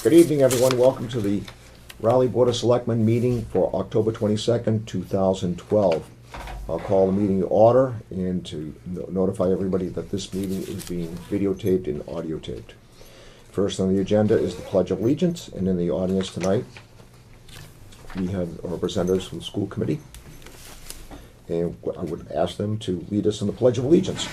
Good evening, everyone. Welcome to the Raleigh Board of Selectmen meeting for October 22nd, 2012. I'll call the meeting to order and to notify everybody that this meeting is being videotaped and audio taped. First on the agenda is the Pledge of Allegiance, and in the audience tonight we have representatives from the school committee, and I would ask them to lead us in the Pledge of Allegiance.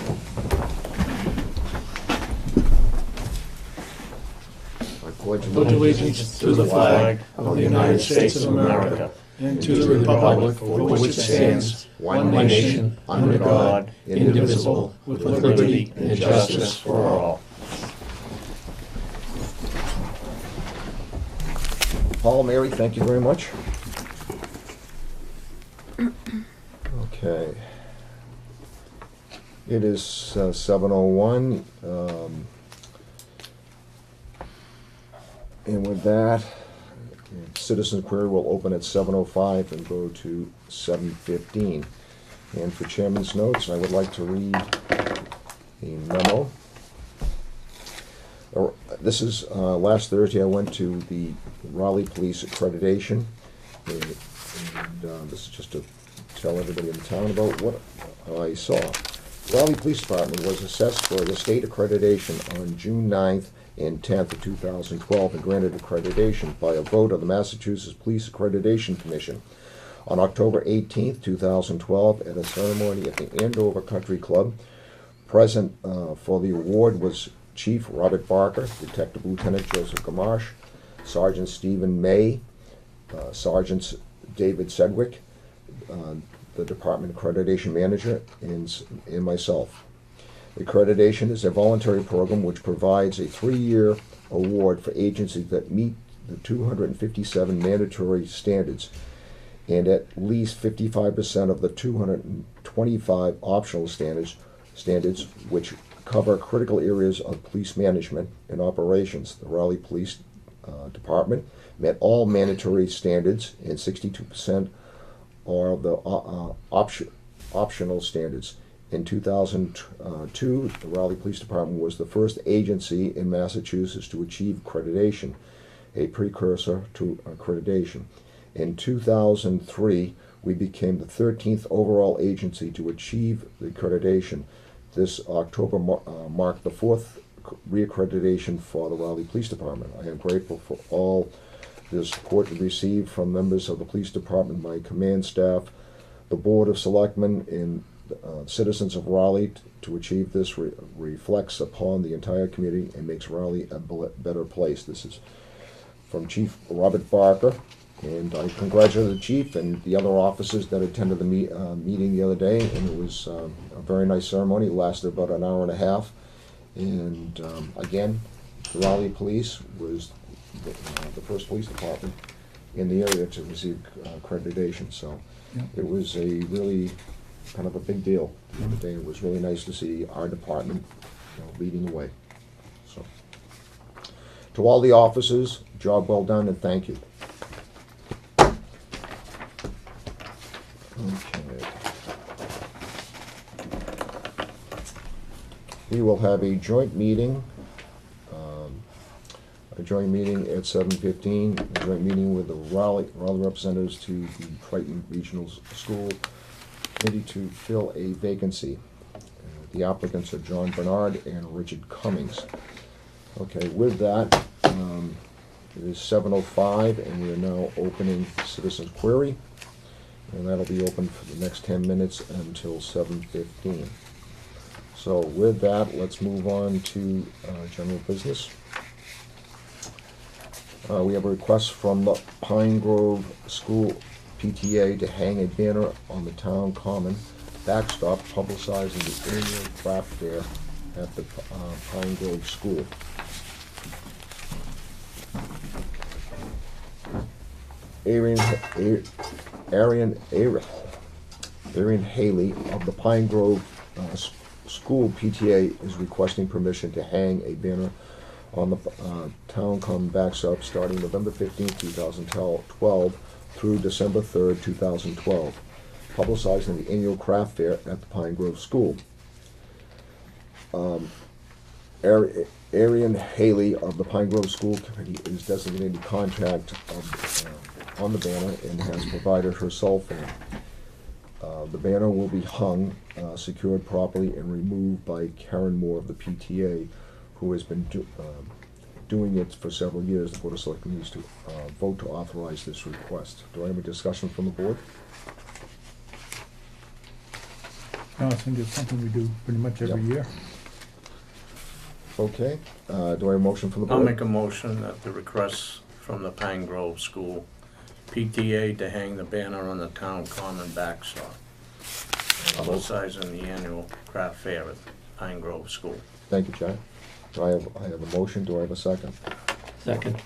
Pledge allegiance to the flag of the United States of America and to the republic for which it stands, one nation, under God, indivisible, with liberty and justice for all. Paul, Mary, thank you very much. Okay. It is 7:01. And with that, citizen query will open at 7:05 and go to 7:15. And for chairman's notes, I would like to read a memo. This is last Thursday I went to the Raleigh Police Accreditation, and this is just to tell everybody in town about what I saw. Raleigh Police Department was assessed for the state accreditation on June 9th and 10th of 2012 and granted accreditation by a vote of the Massachusetts Police Accreditation Commission. On October 18th, 2012, at a ceremony at the Andover Country Club, present for the award was Chief Robert Barker, Detective Lieutenant Joseph Gamache, Sergeant Stephen May, Sergeants David Sedgwick, the Department Accreditation Manager, and myself. Accreditation is a voluntary program which provides a 3-year award for agencies that meet the 257 mandatory standards and at least 55% of the 225 optional standards which cover critical areas of police management and operations. The Raleigh Police Department met all mandatory standards, and 62% are the optional standards. In 2002, the Raleigh Police Department was the first agency in Massachusetts to achieve accreditation, a precursor to accreditation. In 2003, we became the 13th overall agency to achieve the accreditation. This October marked the 4th reaccreditation for the Raleigh Police Department. I am grateful for all the support we received from members of the police department, my command staff, the Board of Selectmen, and citizens of Raleigh. To achieve this reflects upon the entire community and makes Raleigh a better place. This is from Chief Robert Barker, and I congratulate the Chief and the other officers that attended the meeting the other day, and it was a very nice ceremony. It lasted about an hour and a half, and again, the Raleigh Police was the first police department in the area to receive accreditation, so it was a really kind of a big deal the other day. It was really nice to see our department leading the way. So, to all the officers, job well done and thank you. Okay. We will have a joint meeting at 7:15, a joint meeting with the Raleigh representatives to the Triton Regional School Committee to fill a vacancy. The applicants are John Bernard and Richard Cummings. Okay, with that, it is 7:05 and we are now opening citizens query, and that'll be open for the next 10 minutes until 7:15. So with that, let's move on to general business. We have a request from the Pine Grove School PTA to hang a banner on the town common backstop publicizing the annual craft fair at the Pine Grove School. Arian Haley of the Pine Grove School PTA is requesting permission to hang a banner on the town common backstop starting November 15th, 2012 through December 3rd, 2012, publicizing the annual craft fair at the Pine Grove School. Arian Haley of the Pine Grove School Committee is designated contact on the banner and has provided her cell phone. The banner will be hung, secured properly, and removed by Karen Moore of the PTA, who has been doing it for several years. The Board of Selectmen needs to vote to authorize this request. Do I have a discussion from the board? No, I think it's something we do pretty much every year. Okay, do I have a motion from the I'll board? make a motion that the request from the Pine Grove School PTA to hang the banner on the town common backstop, publicizing the annual craft fair at Pine Grove School. Thank you, Jack. I have a motion, do I have a second? Second.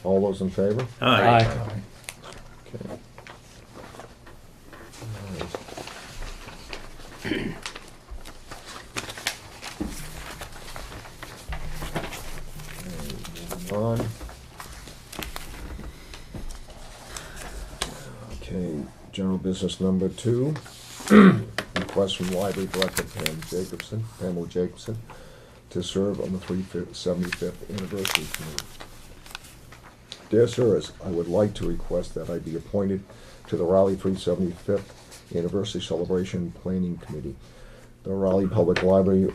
All those in favor? Aye. Okay. Moving on. Okay, general business number 2. Request from Library Director Pamela Jacobson, to serve on the 375th anniversary committee. Dear sirs, I would like to request that I be appointed to the Raleigh 375th Anniversary Celebration Planning Committee. The Raleigh Public Library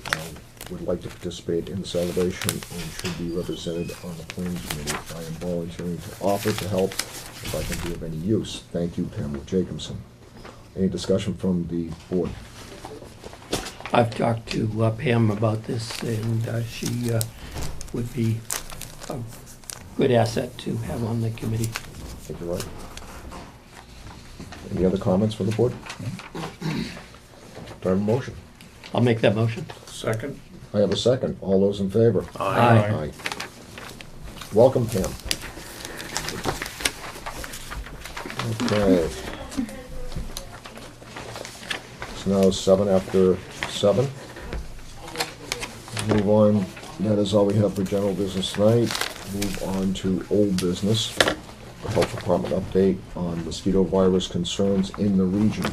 would like to participate in the celebration and should be represented on the planning committee. I am volunteering to offer to help if I can be of any use. Thank you, Pamela Jacobson. Any discussion from the board? I've talked to Pam about this, and she would be a good asset to have on the committee. Thank you, Roy. Any other comments from the board? Do I have a motion? I'll make that motion. Second? I have a second. All those in favor? Aye. Welcome, Pam. Okay. It's now 7 after 7. Move on. That is all we have for general business tonight. Move on to old business. The Health Department update on mosquito virus concerns in the region.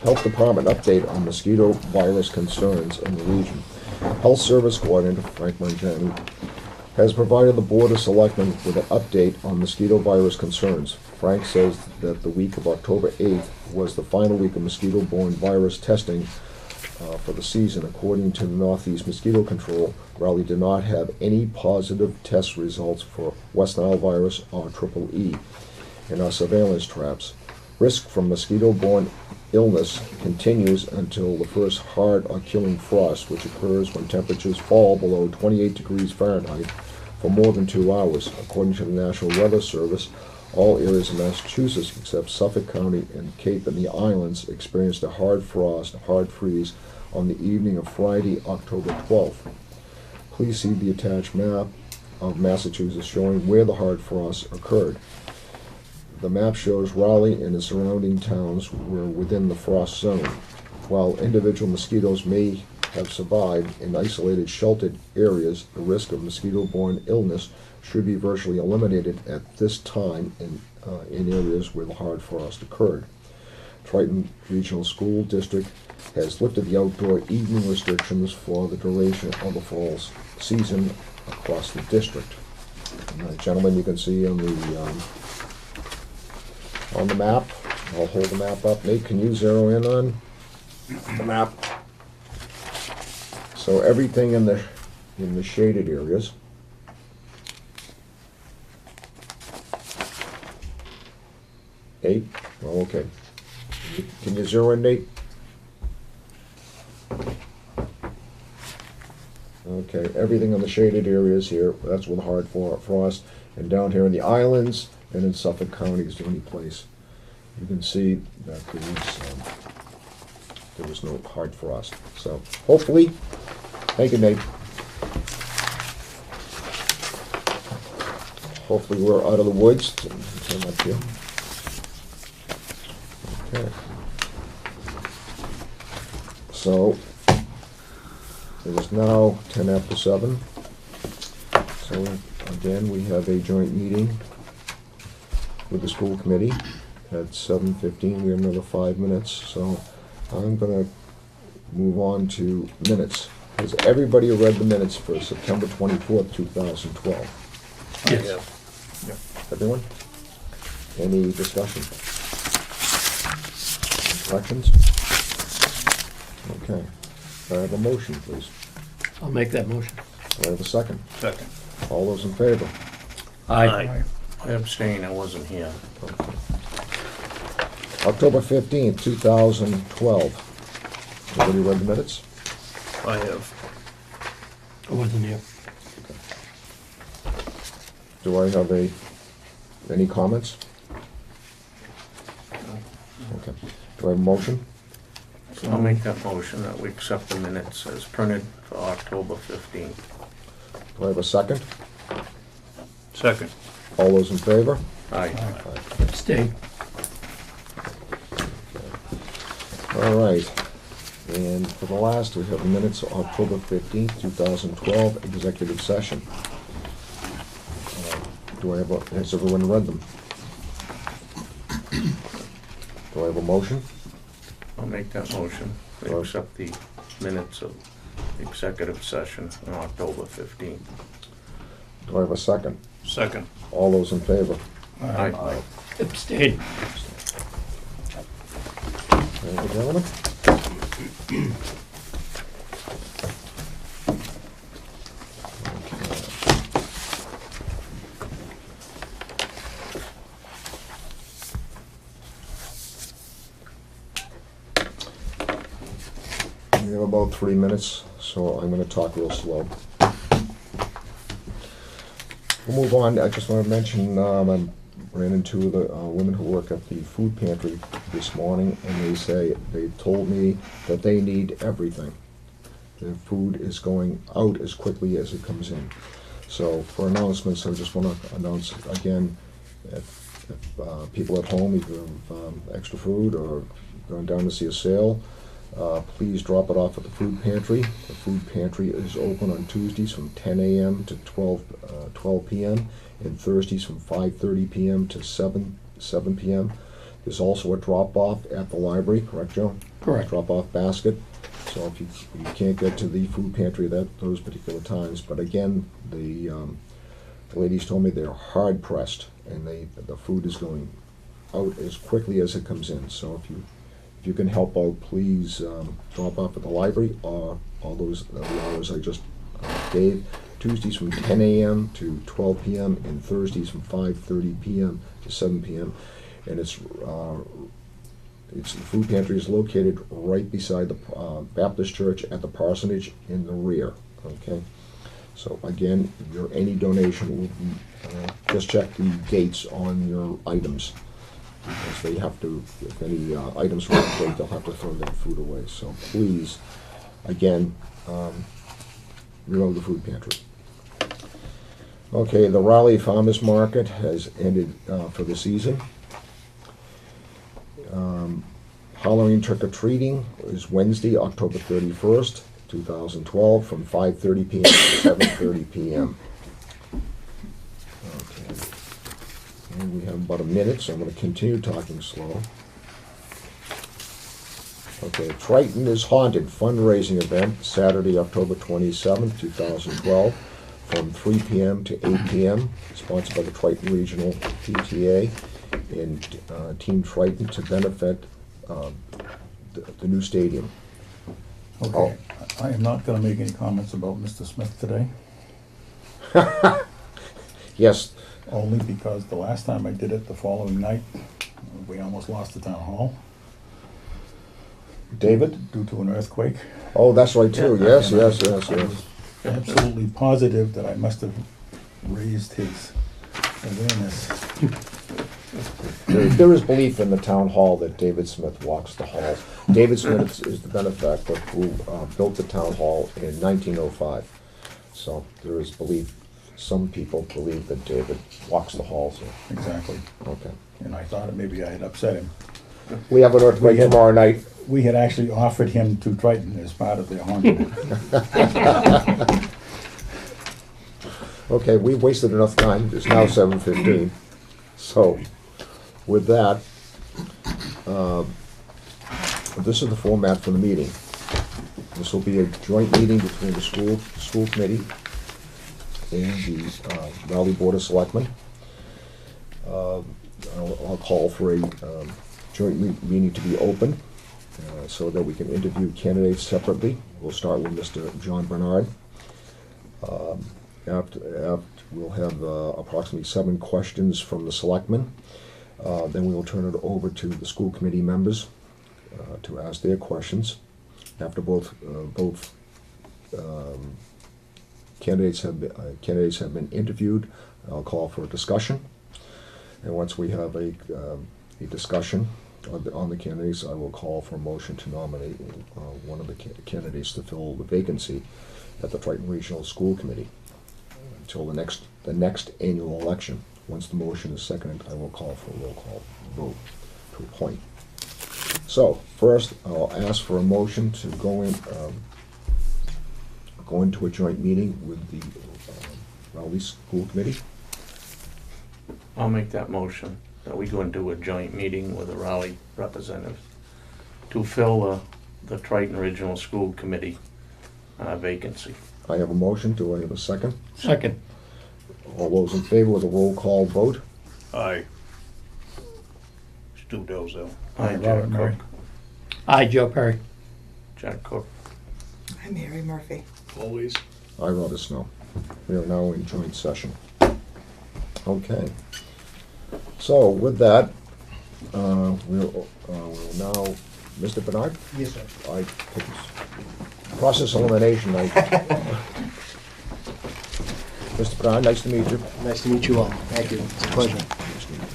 Health Department update on mosquito virus concerns in the region. Health Service Coordinator Frank Mangiani has provided the Board of Selectmen with an update on mosquito virus concerns. Frank says that the week of October 8th was the final week of mosquito-borne virus testing for the season. According to the Northeast Mosquito Control, Raleigh did not have any positive test results for West Nile virus or Triple E in our surveillance traps. Risk from mosquito-borne illness continues until the first hard or killing frost, which occurs when temperatures fall below 28 degrees Fahrenheit for more than 2 hours. According to the National Weather Service, all areas of Massachusetts except Suffolk County and Cape and the Islands experienced a hard frost, hard freeze on the evening of Friday, October 12th. Please see the attached map of Massachusetts showing where the hard frost occurred. The map shows Raleigh and the surrounding towns were within the frost zone. While individual mosquitoes may have survived in isolated sheltered areas, the risk of mosquito-borne illness should be virtually eliminated at this time in areas where the hard frost occurred. Triton Regional School District has lifted the outdoor evening restrictions for the duration of the fall season across the district. And, gentlemen, you can see on the map. I'll hold the map up. Nate, can you zero in on the map? So everything in the shaded areas. Nate? Oh, okay. Can you zero in, Nate? Okay, everything in the shaded areas here, that's with hard frost. And down here in the islands and in Suffolk County is the only place you can see that there was no hard frost. So hopefully, thank you, Nate. Hopefully we're out of the woods. Turn up here. Okay. So it is now 10 after 7. So again, we have a joint meeting with the school committee at 7:15. We have another 5 minutes. So I'm going to move on to minutes. Has everybody read the minutes for September 24th, 2012? Yes. Yeah. Everyone? Any discussion? Corrections? Okay. Do I have a motion, please? I'll make that motion. Do I have a second? Second. All those in favor? Aye. I abstain, I wasn't here. October 15th, 2012. Everybody read the minutes? I have. I wasn't here. Do I have any comments? Okay. Do I have a motion? So I'll make that motion that we accept the minutes as printed for October 15th. Do I have a second? Second. All those in favor? Aye. Abstain. All right. And for the last, we have the minutes of October 15th, 2012, executive session. Has everyone read them? Do I have a motion? I'll make that motion. We accept the minutes of the executive session on October 15th. Do I have a second? Second. All those in favor? Aye. Abstain. Thank you, gentlemen. We have about 3 minutes, so I'm gonna talk real slow. We'll move on. I just want to mention, I ran into the women who work at the food pantry this morning, and they told me that they need everything. Their food is going out as quickly as it comes in. So for announcements, I just want to announce again, if people at home either have extra food or going down to see a sale, please drop it off at the food pantry. The food pantry is open on Tuesdays from 10 a.m. to 12 p.m. and Thursdays from 5:30 p.m. to 7 p.m. There's also a drop-off at the library, correct, Joe? Correct. Drop-off basket. So if you can't get to the food pantry at those particular times, but again, the ladies told me they're hard pressed, and the food is going out as quickly as it comes in. So if you can help out, please drop off at the library or all those the hours I just gave. Tuesdays from 10 a.m. to 12 p.m. and Thursdays from 5:30 p.m. to 7 p.m. And the food pantry is located right beside the Baptist Church at the parsonage in the rear. Okay, so again, any donation will be just check the dates on your items, because they have to, if any items are out of date, they'll have to throw that food away. So please, again, reload the food pantry. Okay, the Raleigh Farmers Market has ended for the season. Halloween trick-or-treating is Wednesday, October 31st, 2012, from 5:30 p.m. to 7:30 p.m. Okay. And we have about a minute, so I'm going to continue talking slow. Okay, Triton is Haunted fundraising event, Saturday, October 27th, 2012, from 3 p.m. to 8 p.m., sponsored by the Triton Regional PTA and Team Triton to benefit the new stadium. Okay, I am not gonna make any comments about Mr. Smith today, Yes, only because the last time I did it, the following night, we almost lost the town hall David? due to an earthquake. Oh, that's right too, Yeah. yes, And yes, I yes, yes. was absolutely positive that I must have raised his awareness. There is belief in the town hall that David Smith walks the halls. David Smith is the benefactor who built the town hall in 1905. So there is belief, some people believe that David walks the halls. Exactly, Okay. and I thought maybe I had upset him. We have an earthquake tomorrow night. We had actually offered him to Triton as part of the haunted. Okay, we've wasted enough time. It's now 7:15. So, with that, this is the format for the meeting. This will be a joint meeting between the school committee and the Raleigh Board of Selectmen. I'll call for a joint meeting to be open so that we can interview candidates separately. We'll start with Mr. John Bernard. After we'll have approximately 7 questions from the selectmen. Then we will turn it over to the school committee members to ask their questions. After both candidates have been interviewed, I'll call for a discussion. And once we have a discussion on the candidates, I will call for a motion to nominate one of the candidates to fill the vacancy at the Triton Regional School Committee until the next annual election. Once the motion is seconded, I will call for a roll call vote to appoint. So first, I'll ask for a motion to go into a joint meeting with the Raleigh School Committee. I'll make that motion that we go and do a joint meeting with the Raleigh representatives to fill the Triton Regional School Committee vacancy. I have a motion. Do I have a second? Second. All those in favor with a roll call vote? Aye. Stu Dozell. Aye, Robert Jack Murray. Cook. Aye, Joe Perry. Jack Cook. I'm Mary Murphy. Always. I vote as no. We are now in joint session. Okay. So with that, we'll now, Mr. Bernard? Yes, sir. Process elimination. Mr. Bernard, nice to meet you. Nice to meet you all. Thank you. It's a pleasure.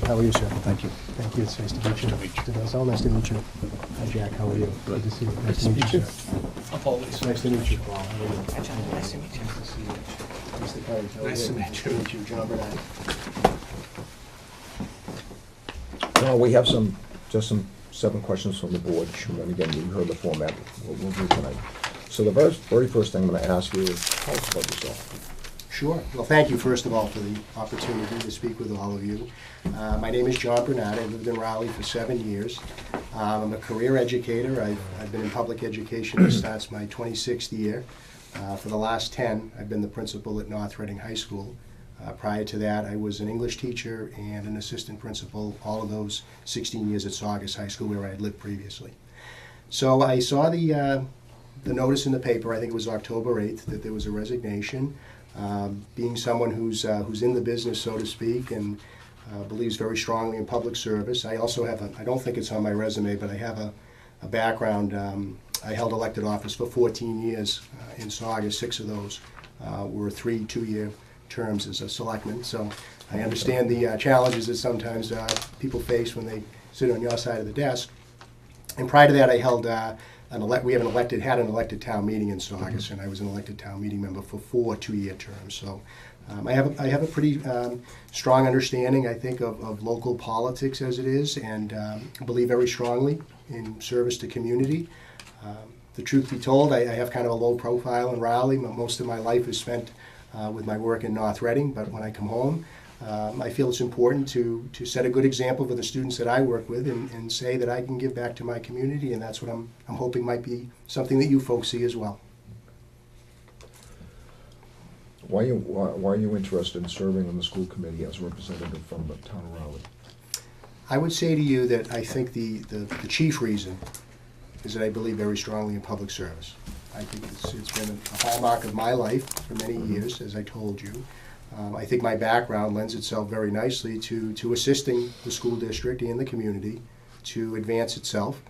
How are you, sir? Thank you. Thank you. It's nice to meet you. Mr. Dozell, nice to meet you. Hi, Jack. How are you? Good to see you. Nice to meet you, sir. Always. Nice to meet you, Paul. How are you? Hi, John. Nice to meet you. Nice to see you. Mr. Perry, how are you? Nice to meet you. Nice to meet you, John Bernard. Now, we have just some 7 questions from the board, and again, you heard the format we'll do tonight. So the very first thing I'm going to ask you is, tell us about yourself. Sure. Well, thank you, first of all, for the opportunity to speak with all of you. My name is John Bernard. I've lived in Raleigh for 7 years. I'm a career educator. I've been in public education. This starts my 26th year. For the last 10, I've been the principal at North Reading High School. Prior to that, I was an English teacher and an assistant principal, all of those 16 years at Saugus High School, where I had lived previously. So I saw the notice in the paper, I think it was October 8th, that there was a resignation. Being someone who's in the business, so to speak, and believes very strongly in public service, I also have I don't think it's on my resume, but I have a background. I held elected office for 14 years in Saugus. 6 of those were 3 2-year terms as a selectman. So I understand the challenges that sometimes people face when they sit on your side of the desk. And prior to that, I held we had an elected town meeting in Saugus, and I was an elected town meeting member for 4 2-year terms. So I have a pretty strong understanding, I think, of local politics as it is, and believe very strongly in service to community. The truth be told, I have kind of a low profile in Raleigh. Most of my life is spent with my work in North Reading, but when I come home, I feel it's important to set a good example for the students that I work with and say that I can give back to my community, and that's what I'm hoping might be something that you folks see as well. Why are you interested in serving on the school committee as a representative from the town of Raleigh? I would say to you that I think the chief reason is that I believe very strongly in public service. I think it's been a hallmark of my life for many years, as I told you. I think my background lends itself very nicely to assisting the school district and the community to advance itself.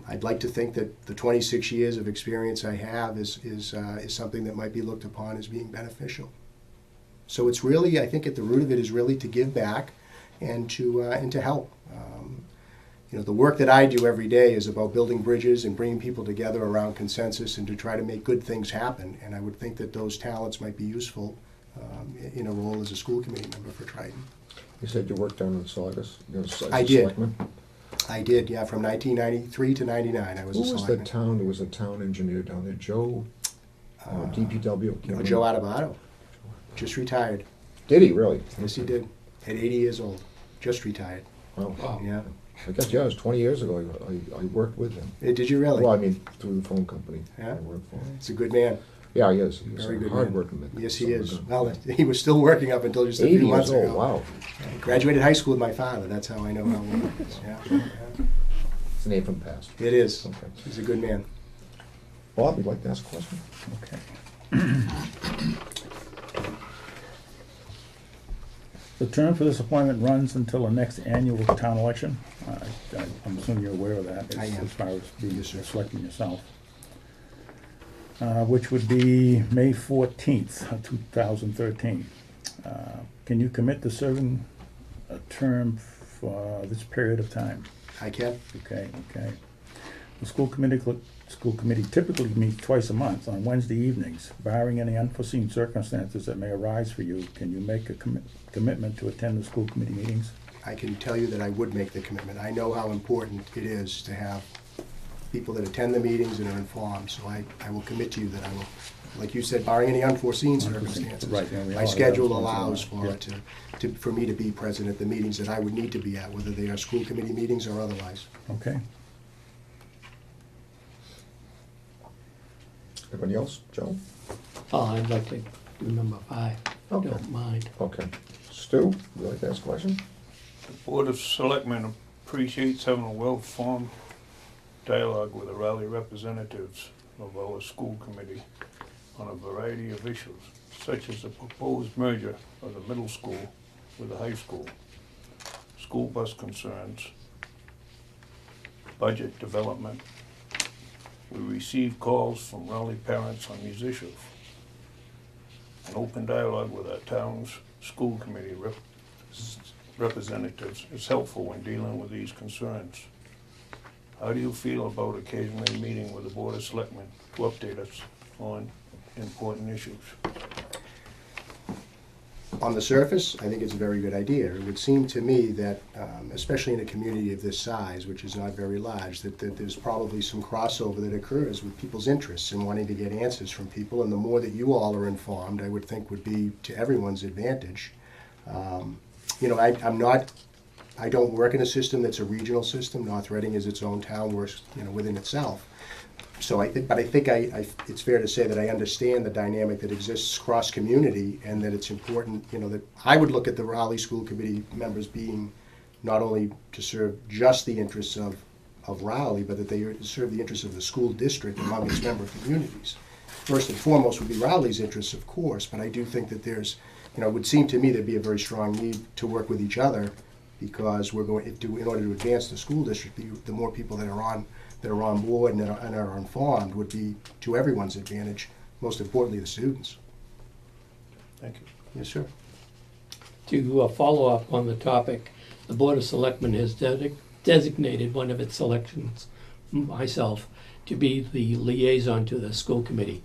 I'd like to think that the 26 years of experience I have is something that might be looked upon as being beneficial. So it's really, I think at the root of it is really to give back and to help. The work that I do every day is about building bridges and bringing people together around consensus and to try to make good things happen. And I would think that those talents might be useful in a role as a school committee member for Triton. You said you worked down in Saugus? I did. Selectman? I did, yeah, from 1993 to 99 I was a selectman. There was a town engineer down there, Joe, DPW. Joe Adebato, just retired. Did he really? Yes, he did. At 80 years old, just retired. Wow. Yeah. I guess, yeah, it was 20 years ago, I worked with him. Did you really? Well, I mean, through the phone company. Yeah? I worked for him. He's a good man. Yeah, he is. He's Very a good hard-working man. Yes, he Son of a is. gun. Well, he was still working up until just a 80 few months years old, ago. wow. Graduated high school with my father. That's how I know how well it is. Yeah. It's a name from the past. It is. Okay. He's a good man. Bob, you'd like to ask a question? Okay. The term for this appointment runs until the next annual town election. I'm assuming you're aware of that. I am. As far as being Yes, sir. a selectman yourself. Which would be May 14th, of 2013. Can you commit to serving a term for this period of time? I can. Okay. The school committee typically meets twice a month on Wednesday evenings. Barring any unforeseen circumstances that may arise for you, can you make a commitment to attend the school committee meetings? I can tell you that I would make the commitment. I know how important it is to have people that attend the meetings and are informed, so I will commit to you that I will, like you said, barring any unforeseen circumstances. Right, yeah, we My all schedule have allows something for like it for me to be present at the meetings that I would need to be at, whether they are school committee meetings or otherwise. Okay. Anybody else? Joe? I'd like to do number 5, Okay. don't mind. Okay. Stu, would you like to ask a question? The Board of Selectmen appreciates having a well-formed dialogue with the Raleigh representatives of our school committee on a variety of issues, such as the proposed merger of the middle school with the high school bus concerns, budget development. We receive calls from Raleigh parents on these issues. An open dialogue with our town's school committee representatives is helpful when dealing with these concerns. How do you feel about occasionally meeting with the Board of Selectmen to update us on important issues? On the surface, I think it's a very good idea. It would seem to me that, especially in a community of this size, which is not very large, that there's probably some crossover that occurs with people's interests in wanting to get answers from people, and the more that you all are informed, I would think would be to everyone's advantage. I don't work in a system that's a regional system. North Reading is its own town, works, within itself. So I think it's fair to say that I understand the dynamic that exists cross-community, and that it's important, that I would look at the Raleigh School Committee members being not only to serve just the interests of Raleigh, but that they serve the interests of the school district among its member communities. First and foremost would be Raleigh's interests, of course, but I do think that there's, it would seem to me there'd be a very strong need to work with each other, because in order to advance the school district, the more people that are on board and are informed would be to everyone's advantage, most importantly the students. Thank you. Yes, sir. To follow up on the topic, the Board of Selectmen has designated one of its selections, myself, to be the liaison to the school committee.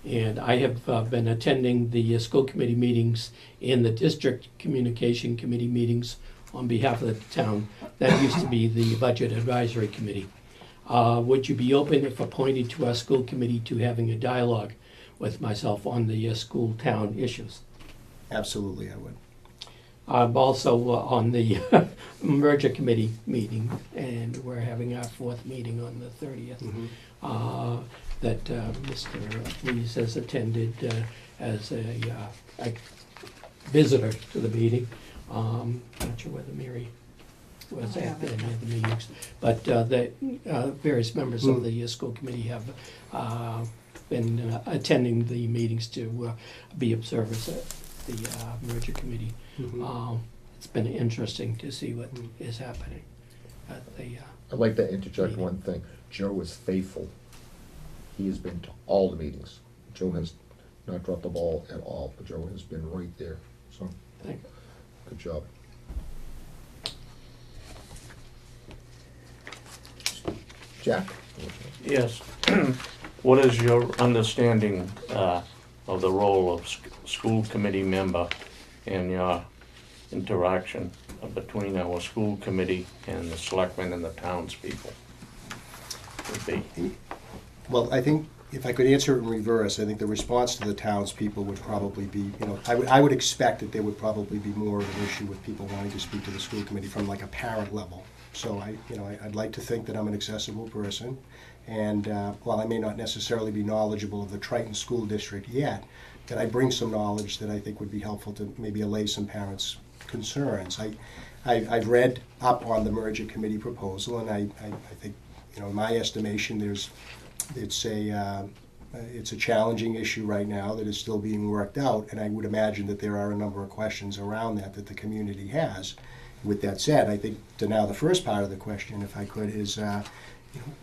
And I have been attending the school committee meetings and the district communication committee meetings on behalf of the town. That used to be the budget advisory committee. Would you be open, if appointed to our school committee, to having a dialogue with myself on the school town issues? Absolutely, I would. I'm also on the merger committee meeting, and we're having our 4th meeting on the 30th. Mm-hmm. That Mr. Lees has attended as a visitor to the meeting. Not sure whether Mary was at any of the meetings, but the various members of the school committee have been attending the meetings to be observers at the merger committee. Mm-hmm. It's been interesting to see what is happening at the I'd like to interject meeting. one thing. Joe is faithful. He has been to all the meetings. Joe has not dropped the ball at all, but Joe has been right there. So, Thank you. good job. Jack? Yes. What is your understanding of the role of school committee member and your interaction between our school committee and the selectmen and the townspeople would be? Well, I think if I could answer it in reverse, I think the response to the townspeople would probably be, I would expect that there would probably be more of an issue with people wanting to speak to the school committee from like a parent level So I'd like to think that I'm an accessible person. And while I may not necessarily be knowledgeable of the Triton School District yet, that I bring some knowledge that I think would be helpful to maybe allay some parents' concerns. I've read up on the merger committee proposal, and I think, in my estimation, it's a challenging issue right now that is still being worked out, and I would imagine that there are a number of questions around that the community has. With that said, I think to now the first part of the question, if I could, is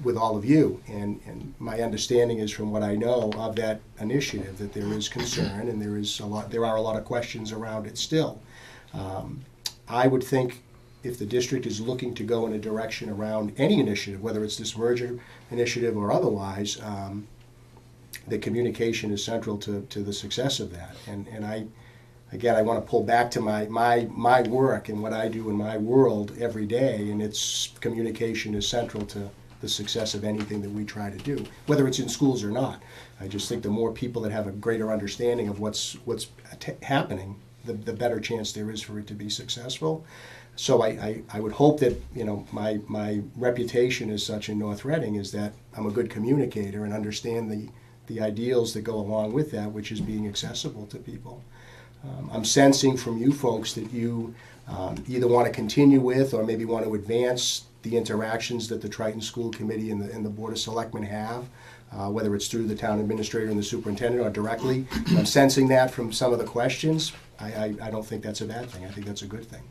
with all of you, and my understanding is from what I know of that initiative that there is concern and there are a lot of questions around it still. I would think if the district is looking to go in a direction around any initiative, whether it's this merger initiative or otherwise, the communication is central to the success of that. And I want to pull back to my work and what I do in my world every day, and its communication is central to the success of anything that we try to do, whether it's in schools or not. I just think the more people that have a greater understanding of what's happening, the better chance there is for it to be successful. So I would hope that, my reputation as such in North Reading is that I'm a good communicator and understand the ideals that go along with that, which is being accessible to people. I'm sensing from you folks that you either want to continue with or maybe want to advance the interactions that the Triton School Committee and the Board of Selectmen have, whether it's through the town administrator and the superintendent or directly. I'm sensing that from some of the questions. I don't think that's a bad thing. I think that's a good thing.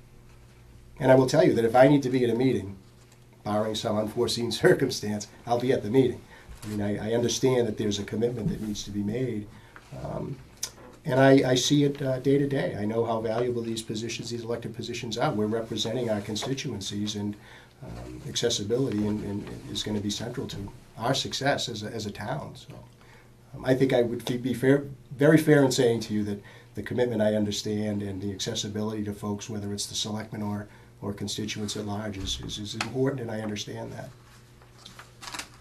And I will tell you that if I need to be at a meeting, barring some unforeseen circumstance, I'll be at the meeting. I mean, I understand that there's a commitment that needs to be made. And I see it day to day. I know how valuable these elected positions are. We're representing our constituencies, and accessibility and is going to be central to our success as a town. So I think I would be very fair in saying to you that the commitment I understand and the accessibility to folks, whether it's the selectmen or constituents at large, is important, and I understand that.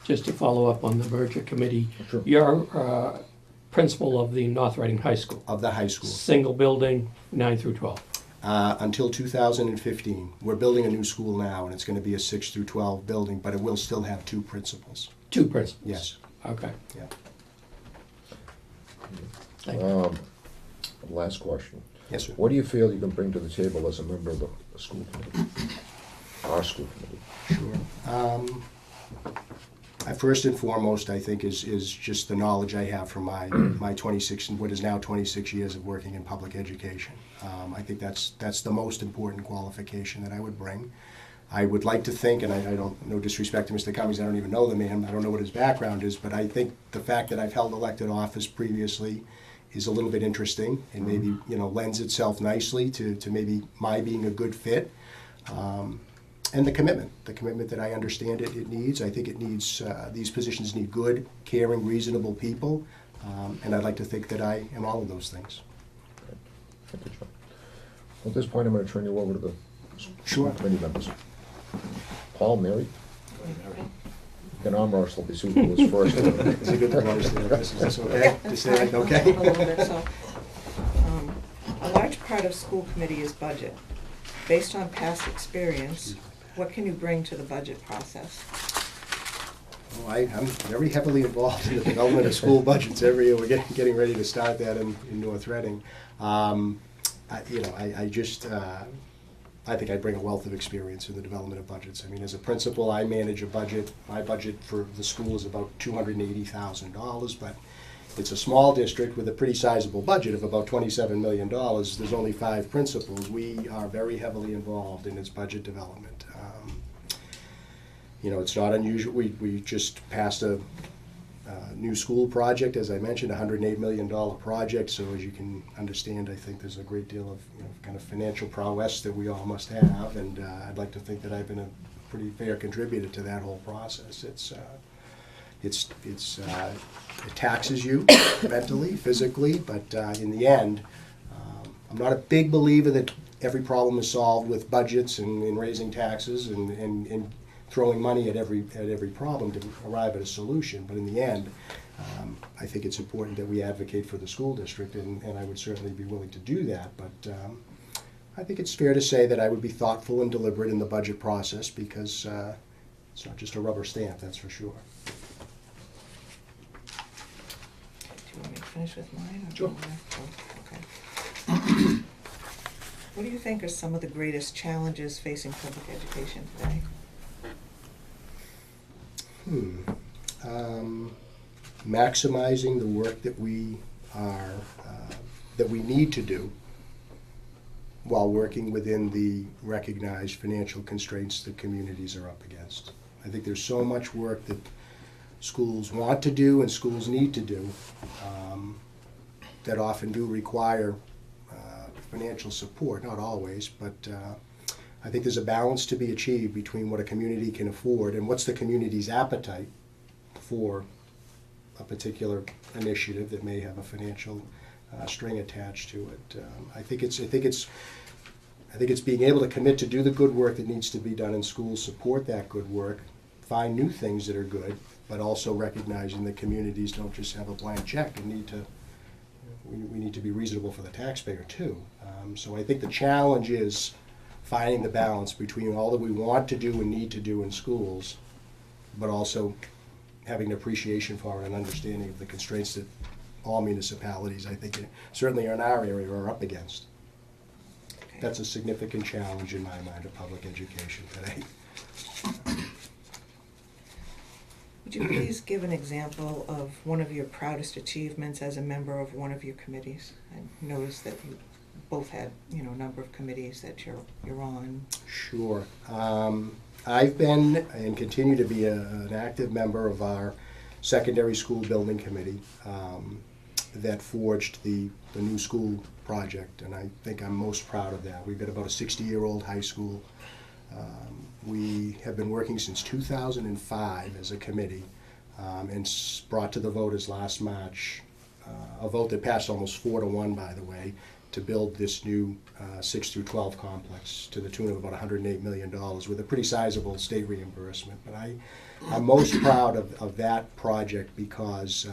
Just to follow up on the merger committee, Sure. you're principal of the North Reading High School. Of the high school. Single building, 9 through 12. Until 2015. We're building a new school now, and it's going to be a 6 through 12 building, but it will still have 2 principals. 2 principals? Yes. Okay. Yeah. Thank you. Last question. Yes, sir. What do you feel you can bring to the table as a member of the school committee? Our school committee. Sure. First and foremost, I think, is just the knowledge I have from my 26, what is now 26 years of working in public education. I think that's the most important qualification that I would bring. I would like to think, and I don't, no disrespect to Mr. Cummings, I don't even know the man, I don't know what his background is, but I think the fact that I've held elected office previously is a little bit interesting and maybe, lends itself nicely to maybe my being a good fit. And the commitment that I understand it needs. I think it needs, these positions need good, caring, reasonable people, and I'd like to think that I am all of those things. Thank you, John. Well, at this point, I'm going to turn you over to the Sure. committee members. Paul, Mary? An arm wrestle will be suitable as first. Is it good to understand this? Is this okay? To say that, okay? A little bit, so. A large part of school committee is budget. Based on past experience, what can you bring to the budget process? Well, I'm very heavily involved in the development of school budgets every year. We're getting ready to start that in North Reading. I think I bring a wealth of experience in the development of budgets. I mean, as a principal, I manage a budget. My budget for the school is about $280,000, but it's a small district with a pretty sizable budget of about $27 million. There's only 5 principals. We are very heavily involved in its budget development. It's not unusual. We just passed a new school project, as I mentioned, a $108 million project. So as you can understand, I think there's a great deal of kind of financial prowess that we all must have, and I'd like to think that I've been a pretty fair contributor to that whole process. It taxes you mentally, physically, but in the end, I'm not a big believer that every problem is solved with budgets and raising taxes and throwing money at every problem to arrive at a solution. But in the end, I think it's important that we advocate for the school district, and I would certainly be willing to do that. But I think it's fair to say that I would be thoughtful and deliberate in the budget process because it's not just a rubber stamp, that's for sure. Do you want me to finish with mine? Or do Sure. you wanna- oh, okay. What do you think are some of the greatest challenges facing public education today? Maximizing the work that we are, that we need to do while working within the recognized financial constraints that communities are up against. I think there's so much work that schools want to do and schools need to do that often do require financial support, not always, but I think there's a balance to be achieved between what a community can afford and what's the community's appetite for a particular initiative that may have a financial string attached to it. I think it's being able to commit to do the good work that needs to be done in schools, support that good work, find new things that are good, but also recognizing that communities don't just have a blank check and we need to be reasonable for the taxpayer too. So I think the challenge is finding the balance between all that we want to do and need to do in schools, but also having an appreciation for and an understanding of the constraints that all municipalities, I think, certainly in our area, are up against. Okay. That's a significant challenge in my mind of public education today. Would you please give an example of one of your proudest achievements as a member of one of your committees? I noticed that you both had, a number of committees that you're on. Sure. I've been and continue to be an active member of our secondary school building committee that forged the new school project, and I think I'm most proud of that. We've got about a 60-year-old high school. We have been working since 2005 as a committee and brought to the voters last March a vote that passed almost 4-1, by the way, to build this new 6 through 12 complex to the tune of about $108 million with a pretty sizable state reimbursement. But I'm most proud of that project because,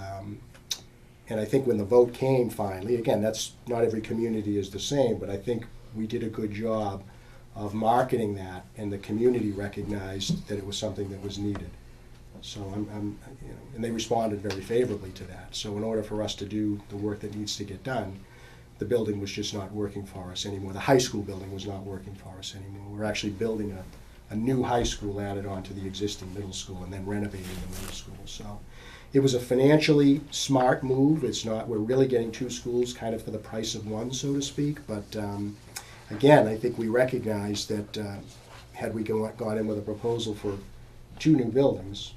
and I think when the vote came finally, again, that's not every community is the same, but I think we did a good job of marketing that, and the community recognized that it was something that was needed. So and they responded very favorably to that. So in order for us to do the work that needs to get done, the building was just not working for us anymore. The high school building was not working for us anymore. We're actually building a new high school added onto the existing middle school and then renovating the middle school. So it was a financially smart move. It's not, we're really getting two schools kind of for the price of one, so to speak. But again, I think we recognize that had we gone in with a proposal for 2 new buildings,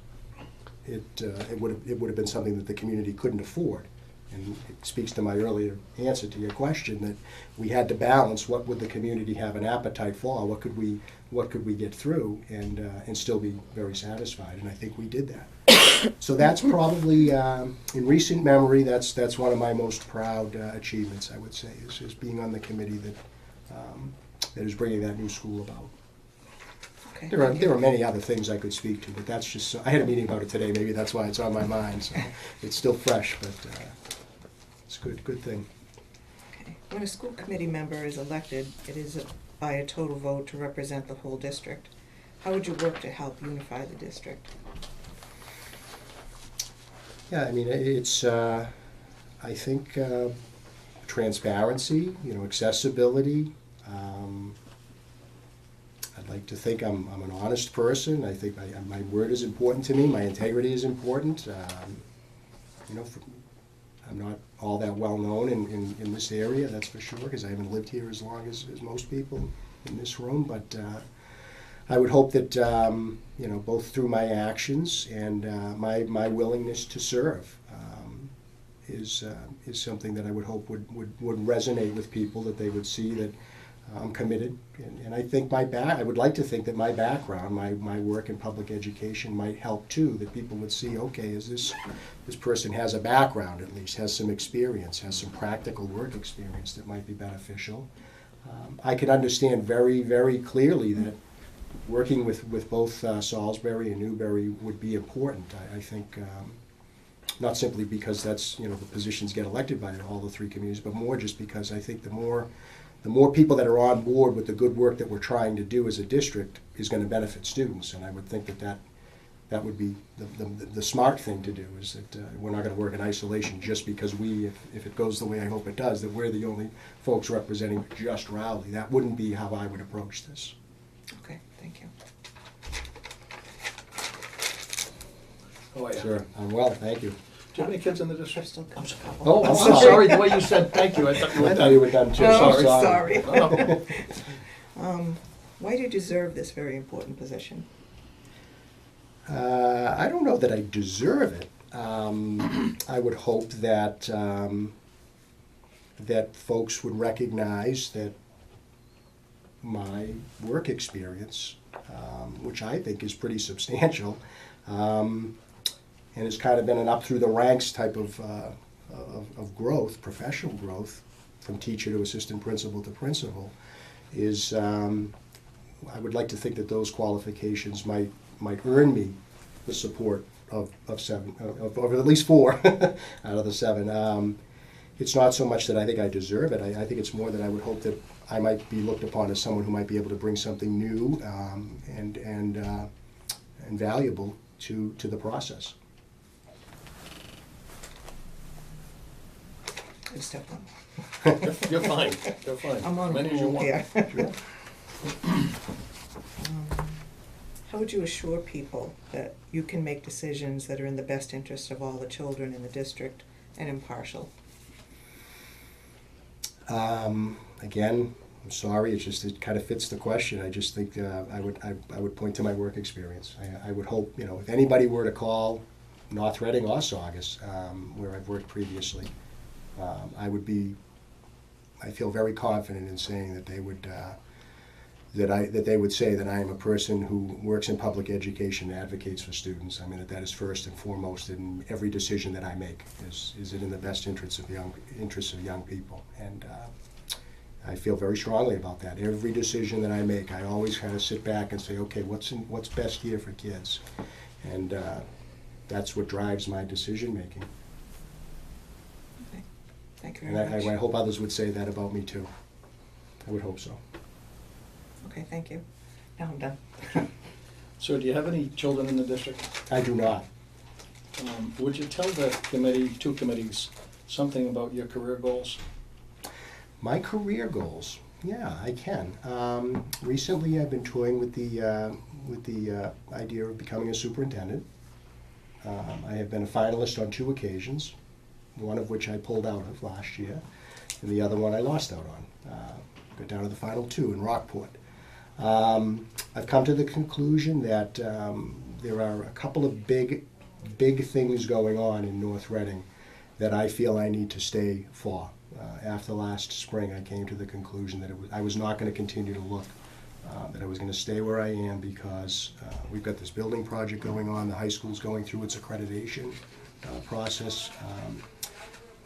it would have been something that the community couldn't afford. And it speaks to my earlier answer to your question that we had to balance what would the community have an appetite for, what could we get through, and still be very satisfied. And I think we did that. So that's probably in recent memory, that's one of my most proud achievements, I would say, is being on the committee that is bringing that new school about. Okay. There are many other things I could speak to, but that's just, I had a meeting about it today, maybe that's why it's on my mind, so it's still fresh, but it's a good thing. Okay. When a school committee member is elected, it is by a total vote to represent the whole district. How would you work to help unify the district? Yeah, I mean, it's, I think, transparency, accessibility. I'd like to think I'm an honest person. I think my word is important to me. My integrity is important. I'm not all that well known in this area, that's for sure, because I haven't lived here as long as most people in this room. But I would hope that both through my actions and my willingness to serve is something that I would hope would resonate with people, that they would see that I'm committed. And I think I would like to think that my background, my work in public education might help too, that people would see, okay, this person has a background at least, has some experience, has some practical work experience that might be beneficial. I can understand very, very clearly that working with both Salisbury and Newbury would be important. I think not simply because that's, the positions get elected by all the 3 communities, but more just because I think the more the more people that are on board with the good work that we're trying to do as a district is going to benefit students. And I would think that would be the smart thing to do, is that we're not going to work in isolation just because if it goes the way I hope it does, that we're the only folks representing just Rowley. That wouldn't be how I would approach this. Okay, thank you. Oh, yeah. Sure, I'm well, thank you. Do you have any kids in the I've district? still got a couple. Oh, I'm so sorry, the way you said thank you, I thought you were I done. thought you were done too. Oh, So sorry. Oh. Why do you deserve this very important position? I don't know that I deserve it. I would hope that that folks would recognize that my work experience, which I think is pretty substantial, and has kind of been an up through the ranks type of growth, professional growth, from teacher to assistant principal to principal, is I would like to think that those qualifications might earn me the support of at least 4 out of the 7. It's not so much that I think I deserve it. I think it's more that I would hope that I might be looked upon as someone who might be able to bring something new and valuable to the process. Good step one. You're fine, you're fine. I'm on a Many as you roll want. here. Sure. How would you assure people that you can make decisions that are in the best interest of all the children in the district and impartial? Again, I'm sorry, it kind of fits the question. I just think I would point to my work experience. I would hope, if anybody were to call North Reading or Saugus, where I've worked previously, I feel very confident in saying that they would that they would say that I am a person who works in public education and advocates for students. I mean, that is first and foremost in every decision that I make. Is it in the best interests of young people? And I feel very strongly about that. Every decision that I make, I always kind of sit back and say, okay, what's best here for kids? And that's what drives my decision making. Okay. Thank you And very much. I hope others would say that about me too. I would hope so. Okay, thank you. Now I'm done. So do you have any children in the district? I do not. Would you tell the two committees, something about your career goals? My career goals, yeah, I can. Recently, I've been toying with the idea of becoming a superintendent. I have been a finalist on 2 occasions, one of which I pulled out of last year, and the other one I lost out on. Got down to the final 2 in Rockport. I've come to the conclusion that there are a couple of big things going on in North Reading that I feel I need to stay for. After last spring, I came to the conclusion that I was not going to continue to look, that I was going to stay where I am because we've got this building project going on. The high school's going through its accreditation process,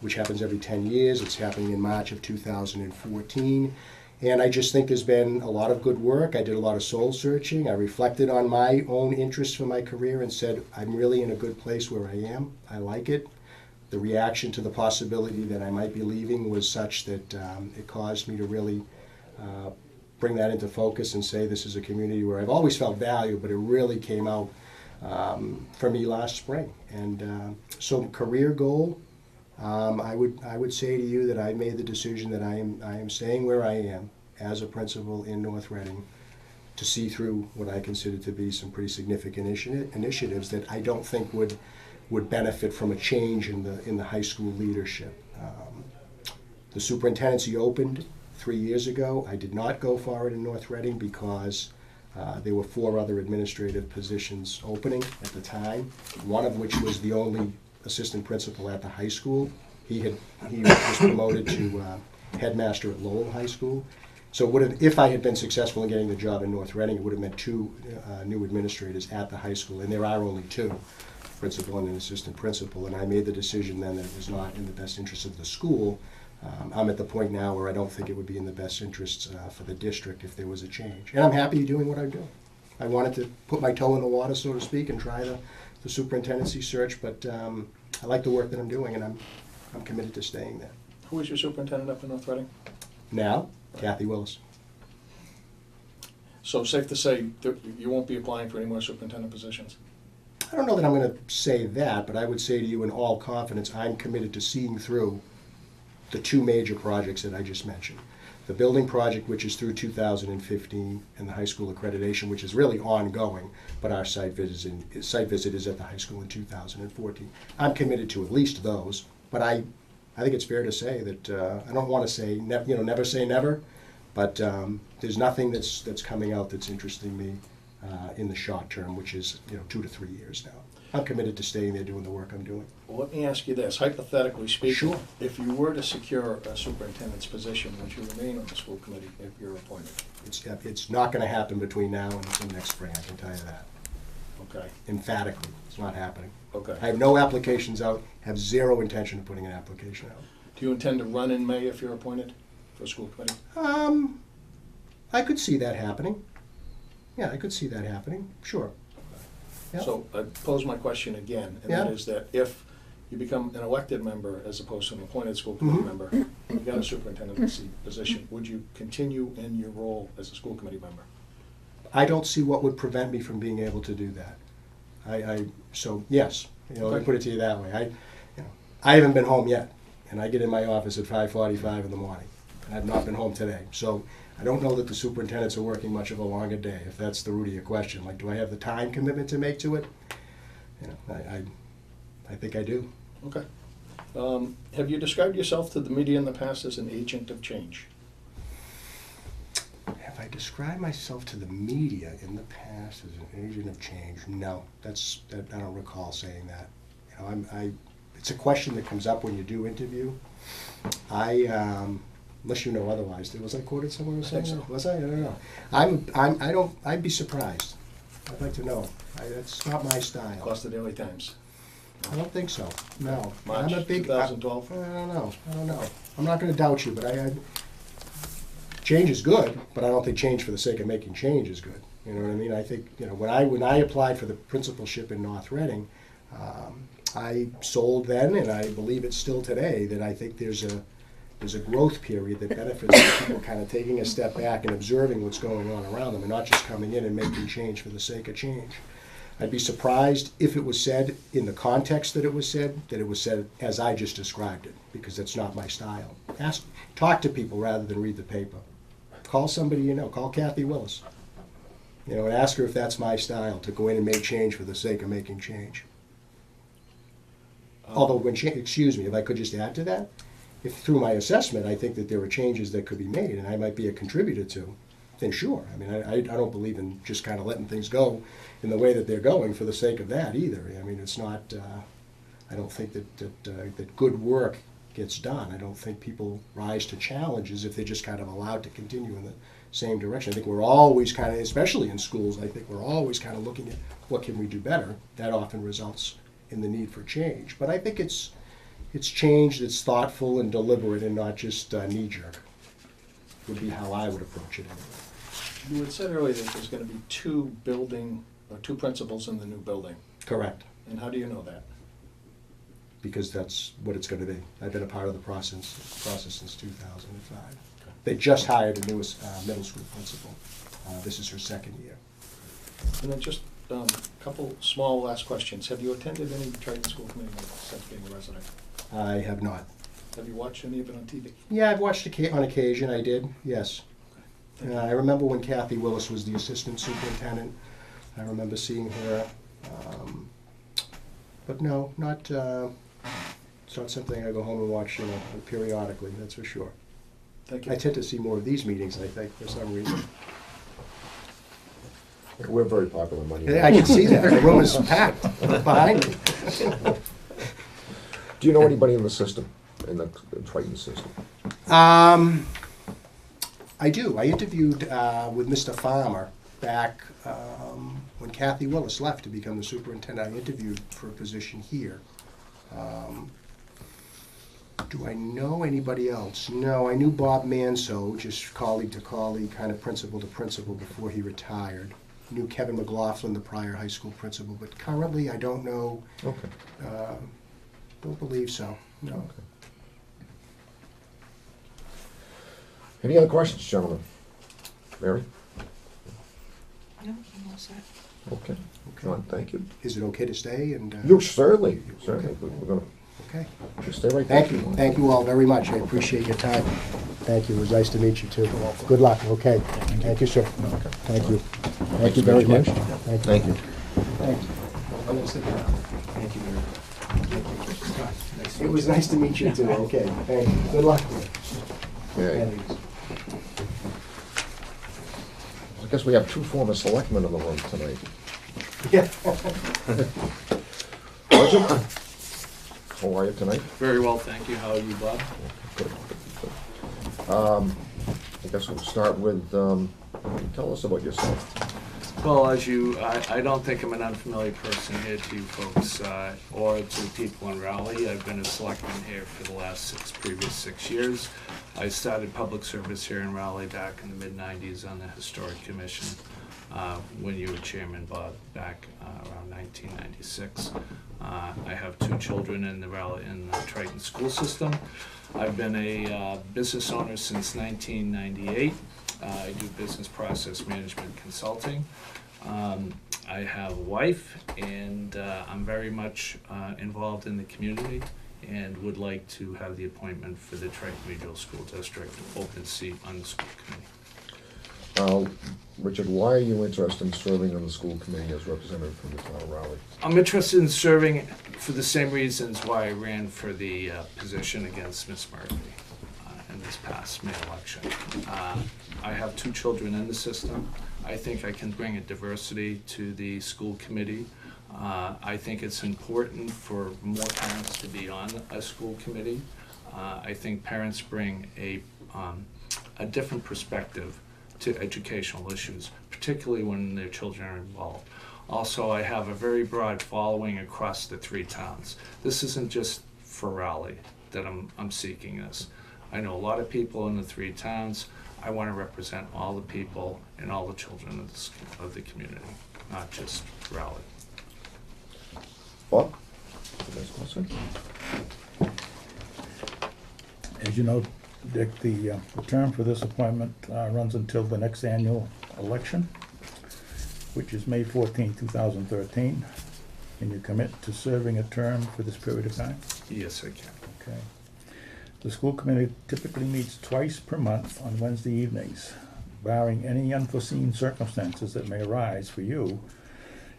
which happens every 10 years. It's happening in March of 2014. And I just think there's been a lot of good work. I did a lot of soul searching. I reflected on my own interests for my career and said, I'm really in a good place where I am. I like it. The reaction to the possibility that I might be leaving was such that it caused me to really bring that into focus and say this is a community where I've always felt value, but it really came out for me last spring. And so career goal, I would say to you that I made the decision that I am staying where I am as a principal in North Reading to see through what I consider to be some pretty significant initiatives that I don't think would benefit from a change in the high school leadership. The superintendency opened 3 years ago. I did not go for it in North Reading because there were 4 other administrative positions opening at the time, one of which was the only assistant principal at the high school. He was promoted to headmaster at Lowell High School. So it would have, if I had been successful in getting the job in North Reading, it would have meant 2 new administrators at the high school, and there are only 2, principal and an assistant principal. And I made the decision then that it was not in the best interest of the school. I'm at the point now where I don't think it would be in the best interests for the district if there was a change. And I'm happy doing what I'm doing. I wanted to put my toe in the water, so to speak, and try the superintendency search, but I like the work that I'm doing, and I'm committed to staying there. Who is your superintendent up in North Reading? Now, Kathy Willis. So safe to say that you won't be applying for any more superintendent positions? I don't know that I'm going to say that, but I would say to you in all confidence, I'm committed to seeing through the two major projects that I just mentioned. The building project, which is through 2015, and the high school accreditation, which is really ongoing, but our site visit is at the high school in 2014. I'm committed to at least those, but I think it's fair to say that I don't want to say never say never, but there's nothing that's coming out that's interesting me in the short term, which is 2 to 3 years now. I'm committed to staying there doing the work I'm doing. Well, let me ask you this, hypothetically speaking. Sure. If you were to secure a superintendent's position, would you remain on the school committee if you're appointed? It's not going to happen between now and next spring, I can tell you that. Okay, Emphatically, it's not happening. okay. I have no applications out, have zero intention of putting an application out. Do you intend to run in May if you're appointed for a school committee? I could see that happening. Yeah, I could see that happening, sure. Yeah. So I pose my question again, and that Yeah. is that if you become an elected member as opposed to an appointed school committee Mhm. member, you got a superintendent position, would you continue in your role as a school committee member? I don't see what would prevent me from being able to do that. So yes, let me Okay. put it to you that way. I haven't been home yet, and I get in my office at 5:45 in the morning. I've not been home today, so I don't know that the superintendents are working much of a longer day, if that's the root of your question. Like, do I have the time commitment to make to it? I think I do. Okay. Have you described yourself to the media in the past as an agent of change? Have I described myself to the media in the past as an agent of change? No, I don't recall saying that. It's a question that comes up when you do interview. Unless you know otherwise. Was I quoted somewhere or I think something? so. Was I? I don't know. I'd be surprised. I'd like to know. That's not my style. Across the Daily Times. I don't think so. No. March I'm a big. 2012? I don't know. I'm not going to doubt you, but change is good, but I don't think change for the sake of making change is good. You know what I mean? I think when I applied for the principalship in North Reading, I sold then, and I believe it's still today, that I think there's a growth period that benefits people kind of taking a step back and observing what's going on around them and not just coming in and making change for the sake of change. I'd be surprised if it was said in the context that it was said as I just described it, because that's not my style. Talk to people rather than read the paper. Call somebody you know. Call Kathy Willis. And ask her if that's my style, to go in and make change for the sake of making change. Although, excuse me, if I could just add to that, if through my assessment I think that there are changes that could be made and I might be a contributor to, then sure. I mean, I don't believe in just kind of letting things go in the way that they're going for the sake of that either. I mean, it's not, I don't think that good work gets done. I don't think people rise to challenges if they're just kind of allowed to continue in the same direction. I think we're always kind of, especially in schools, I think we're always kind of looking at what can we do better. That often results in the need for change. But I think it's change that's thoughtful and deliberate and not just knee-jerk, would be how I would approach it anyway. You had said earlier that there's going to be two principals in the new building. Correct, And how do you know that? because that's what it's going to be. I've been a part of the process since 2005. They just hired a newest middle school principal. This is her second year. And then just a couple small last questions. Have you attended any Triton School Committee meetings since being a resident? I have not. Have you watched any of it on TV? Yeah, I've watched on occasion, I did, yes. Thank you. I remember when Kathy Willis was the assistant superintendent. I remember seeing her. But no, it's not something I go home and watch periodically, that's for sure. Thank I you. tend to see more of these meetings, I think, for some reason. We're very popular, Money. Yeah, I can see that. The room is packed behind me. Do you know anybody in the system, in the Triton system? I do. I interviewed with Mr. Farmer back when Kathy Willis left to become the superintendent. I interviewed for a position here. Do I know anybody else? No, I knew Bob Manso, just colleague to colleague, kind of principal to principal before he retired. Knew Kevin McLaughlin, the prior high school principal, but currently I don't know. Okay. Don't believe so, no. Any other questions, gentlemen? Mary? No, I'm all set. Okay. John, thank you. Is it okay to stay and? You certainly. We're gonna Okay. stay right there. Thank you. Thank you all very much. I appreciate your time. Thank you. It was nice to meet you too. Good luck. Okay. Thank you, sir. Thank you. Thank you very much. Thank you. Thank you, Mary. It was nice to meet you too. Okay. Thank you. Good luck. Okay. I guess we have two former selectmen in the room tonight. Yeah. Roger? How are you tonight? Very well, thank you. How are you, Bob? Good. I guess we'll start with, tell us about yourself. Well, I don't think I'm an unfamiliar person here to you folks, or to the people in Raleigh. I've been a selectman here for the last previous 6 years. I started public service here in Raleigh back in the mid-90s on the Historic Commission, when you were chairman, Bob, back around 1996. I have 2 children in the Triton school system. I've been a business owner since 1998. I do business process management consulting. I have a wife, and I'm very much involved in the community and would like to have the appointment for the Triton Regional School District open seat on the school committee. Richard, why are you interested in serving on the school committee as representative from the town of Raleigh? I'm interested in serving for the same reasons why I ran for the position against Miss Murphy in this past May election. I have 2 children in the system. I think I can bring a diversity to the school committee. I think it's important for more parents to be on a school committee. I think parents bring a different perspective to educational issues, particularly when their children are involved. Also, I have a very broad following across the 3 towns. This isn't just for Raleigh that I'm seeking this. I know a lot of people in the 3 towns. I want to represent all the people and all the children of the community, not just Raleigh. Bob? Next question? As you know, Dick, the term for this appointment runs until the next annual election, which is May 14, 2013. Can you commit to serving a term for this period of time? Yes, I can. Okay. The school committee typically meets twice per month on Wednesday evenings. Barring any unforeseen circumstances that may arise for you,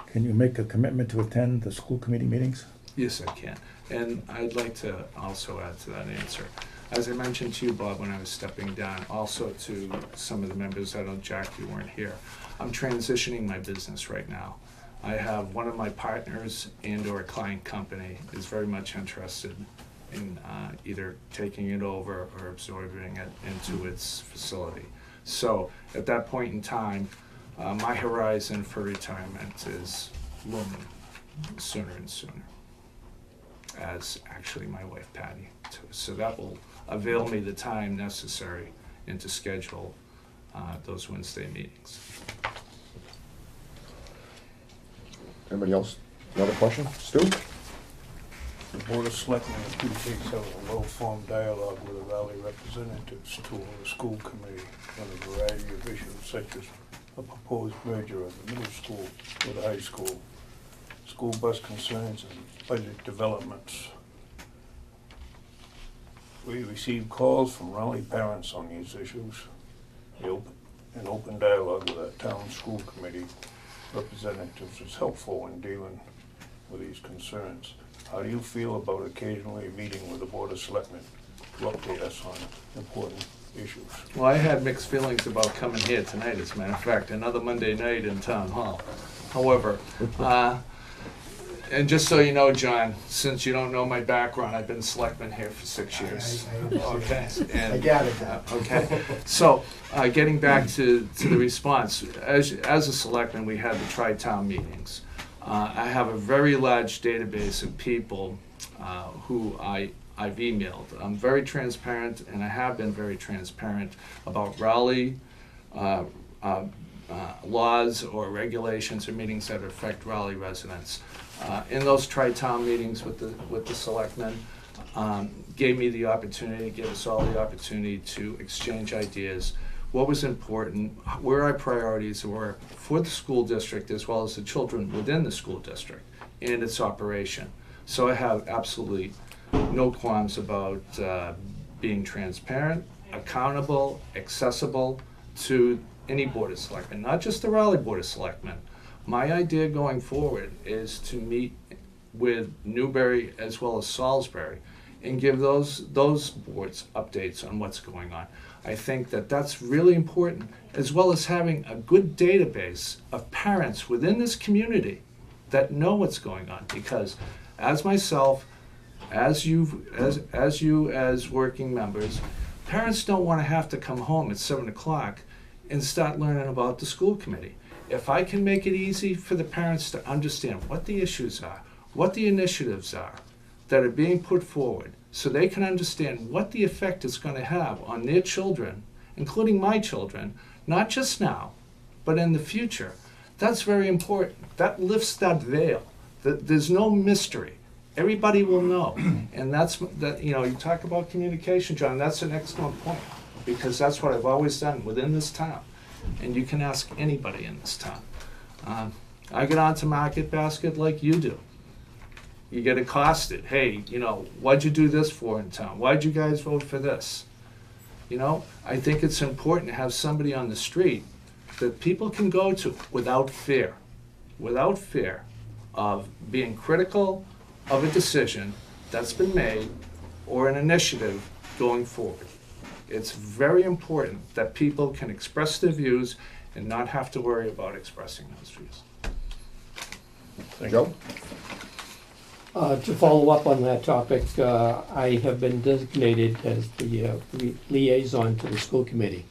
can you make a commitment to attend the school committee meetings? Yes, I can. And I'd like to also add to that answer. As I mentioned to you, Bob, when I was stepping down, also to some of the members, I know, Jack, you weren't here, I'm transitioning my business right now. I have one of my partners and or a client company is very much interested in either taking it over or absorbing it into its facility. So at that point in time, my horizon for retirement is looming sooner and sooner, as actually my wife Patty too. So that will avail me the time necessary and to schedule those Wednesday meetings. Anybody else? Another question? Stu? The Board of Selectmen appreciates having a well-formed dialogue with the Raleigh representatives to the school committee on a variety of issues such as a proposed merger of the middle school with the high school, school bus concerns, and budget developments. We received calls from Raleigh parents on these issues. An open dialogue with our town school committee representatives is helpful in dealing with these concerns. How do you feel about occasionally meeting with the Board of Selectmen to update us on important issues? Well, I had mixed feelings about coming here tonight, as a matter of fact, another Monday night in Town Hall. However, and just so you know, John, since you don't know my background, I've been selectman here for 6 years. Okay. And, I gathered that. Okay. So, getting back to the response, as a selectman, we had the tri-town meetings. I have a very large database of people who I've emailed. I'm very transparent, and I have been very transparent about Raleigh laws or regulations or meetings that affect Raleigh residents. In those tri-town meetings with the selectmen, gave me the opportunity, gave us all the opportunity to exchange ideas, what was important, where our priorities were for the school district as well as the children within the school district and its operation. So I have absolutely no qualms about being transparent, accountable, accessible to any Board of Selectmen, not just the Raleigh Board of Selectmen. My idea going forward is to meet with Newbury as well as Salisbury and give those boards updates on what's going on. I think that that's really important, as well as having a good database of parents within this community that know what's going on. Because as myself, as you as working members, parents don't want to have to come home at 7 o'clock and start learning about the school committee. If I can make it easy for the parents to understand what the issues are, what the initiatives are that are being put forward, so they can understand what the effect it's going to have on their children, including my children, not just now, but in the future. That's very important. That lifts that veil. There's no mystery. Everybody will know. And you talk about communication, John, that's an excellent point, because that's what I've always done within this town. And you can ask anybody in this town. I get onto Market Basket like you do. You get accosted. Hey, what'd you do this for in town? Why'd you guys vote for this? I think it's important to have somebody on the street that people can go to without fear of being critical of a decision that's been made or an initiative going forward. It's very important that people can express their views and not have to worry about expressing those views. Joe? To follow up on that topic, I have been designated as the liaison to the school committee.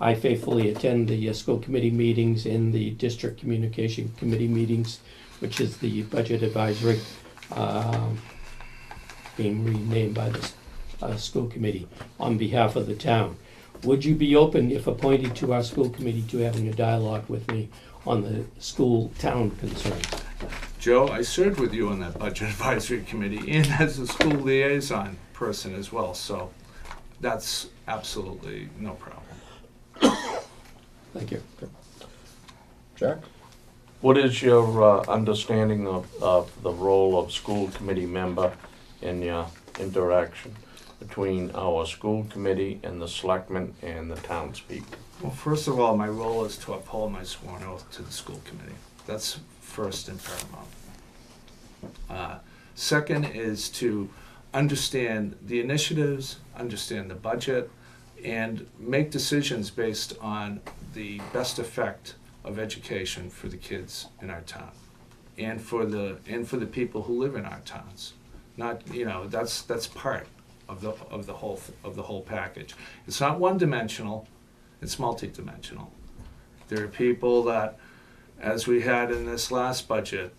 I faithfully attend the school committee meetings and the district communication committee meetings, which is the budget advisory, being renamed by the school committee on behalf of the town. Would you be open, if appointed to our school committee, to having a dialogue with me on the school town concerns? Joe, I served with you on that budget advisory committee and as a school liaison person as well, so that's absolutely no problem. Thank you. Jack? What is your understanding of the role of school committee member in your interaction between our school committee and the selectmen and the townspeople? Well, first of all, my role is to uphold my sworn oath to the school committee. That's first and paramount. Second is to understand the initiatives, understand the budget, and make decisions based on the best effect of education for the kids in our town and for the people who live in our towns. Not, that's part of the whole package. It's not one-dimensional, it's multidimensional. There are people that, as we had in this last budget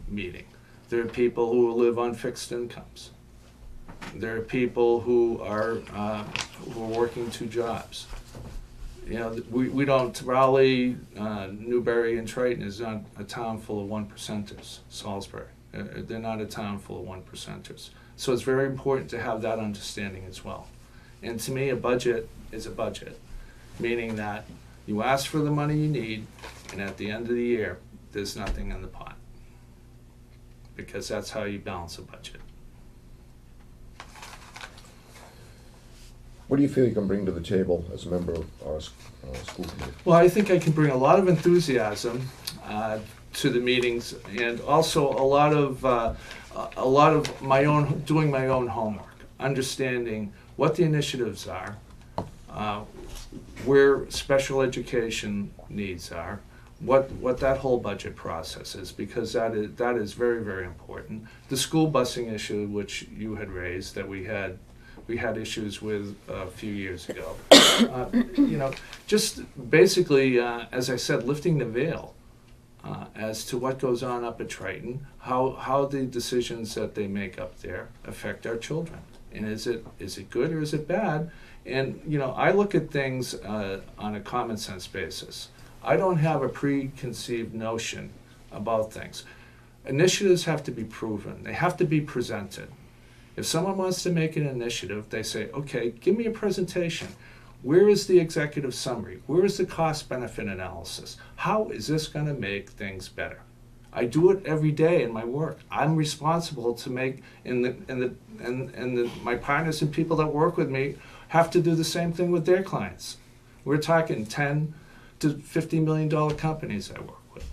meeting, there are people who live on fixed incomes. There are people who are working two jobs. We don't, Raleigh, Newbury, and Triton is not a town full of one-percenters. Salisbury, they're not a town full of one-percenters. So it's very important to have that understanding as well. And to me, a budget is a budget, meaning that you ask for the money you need, and at the end of the year, there's nothing in the pot. Because that's how you balance a budget. What do you feel you can bring to the table as a member of our school committee? Well, I think I can bring a lot of enthusiasm to the meetings, and also a lot of my own, doing my own homework, understanding what the initiatives are, where special education needs are, what that whole budget process is, because that is very, very important. The school busing issue, which you had raised, that we had issues with a few years ago. Just basically, as I said, lifting the veil as to what goes on up at Triton, how the decisions that they make up there affect our children. And is it good or is it bad? And, I look at things on a common sense basis. I don't have a preconceived notion about things. Initiatives have to be proven. They have to be presented. If someone wants to make an initiative, they say, okay, give me a presentation. Where is the executive summary? Where is the cost-benefit analysis? How is this going to make things better? I do it every day in my work. I'm responsible to make, my partners and people that work with me have to do the same thing with their clients. We're talking $10 to $50 million companies I work with.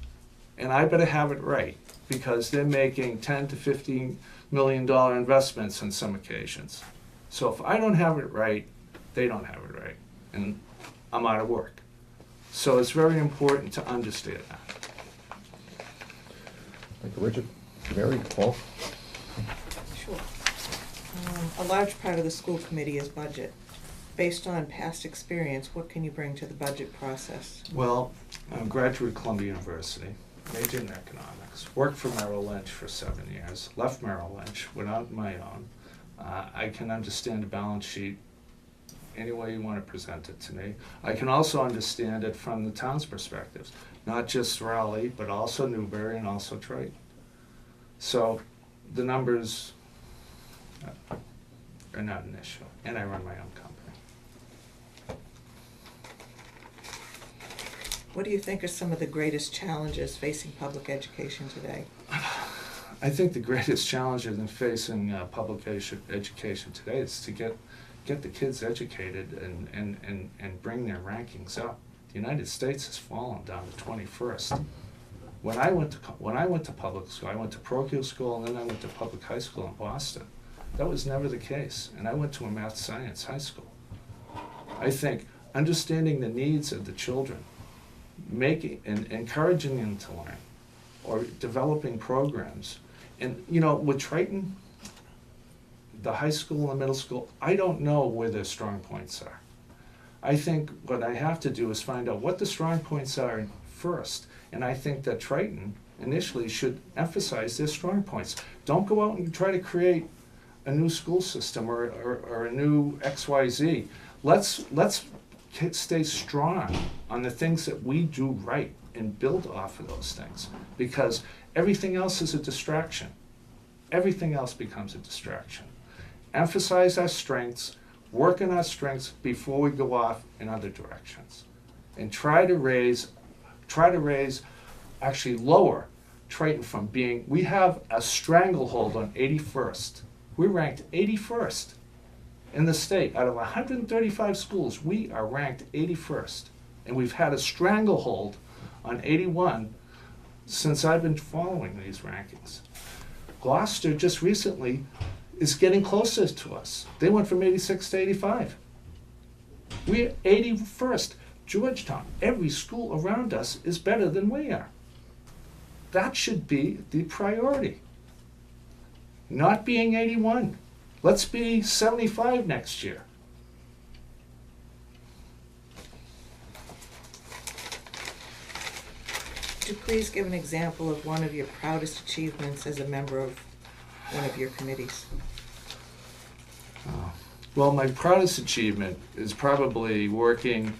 And I better have it right, because they're making $10 to $15 million investments on some occasions. So if I don't have it right, they don't have it right, and I'm out of work. So it's very important to understand that. Thank you, Richard. Mary, Paul? Sure. A large part of the school committee is budget. Based on past experience, what can you bring to the budget process? Well, I'm a graduate of Columbia University, majored in economics, worked for Merrill Lynch for 7 years, left Merrill Lynch, went out on my own. I can understand a balance sheet any way you want to present it to me. I can also understand it from the town's perspectives, not just Raleigh, but also Newbury and also Triton. So the numbers are not an issue, and I run my own company. What do you think are some of the greatest challenges facing public education today? I think the greatest challenge in facing public education today is to get the kids educated and bring their rankings up. The United States has fallen down to 21st. When I went to public school, I went to parochial school, and then I went to public high school in Boston. That was never the case, and I went to a math science high school. I think understanding the needs of the children, making and encouraging them to learn, or developing programs. And you know, with Triton, the high school and middle school, I don't know where their strong points are. I think what I have to do is find out what the strong points are first. And I think that Triton initially should emphasize their strong points. Don't go out and try to create a new school system or a new XYZ. Let's stay strong on the things that we do right and build off of those things, because everything else is a distraction. Everything else becomes a distraction. Emphasize our strengths, work on our strengths before we go off in other directions, and try to actually lower Triton from being, we have a stranglehold on 81st. We're ranked 81st in the state. Out of 135 schools, we are ranked 81st. And we've had a stranglehold on 81 since I've been following these rankings. Gloucester just recently is getting closer to us. They went from 86 to 85. We're 81st. Georgetown, every school around us is better than we are. That should be the priority. Not being 81. Let's be 75 next year. Could you please give an example of one of your proudest achievements as a member of one of your committees? Well, my proudest achievement is probably working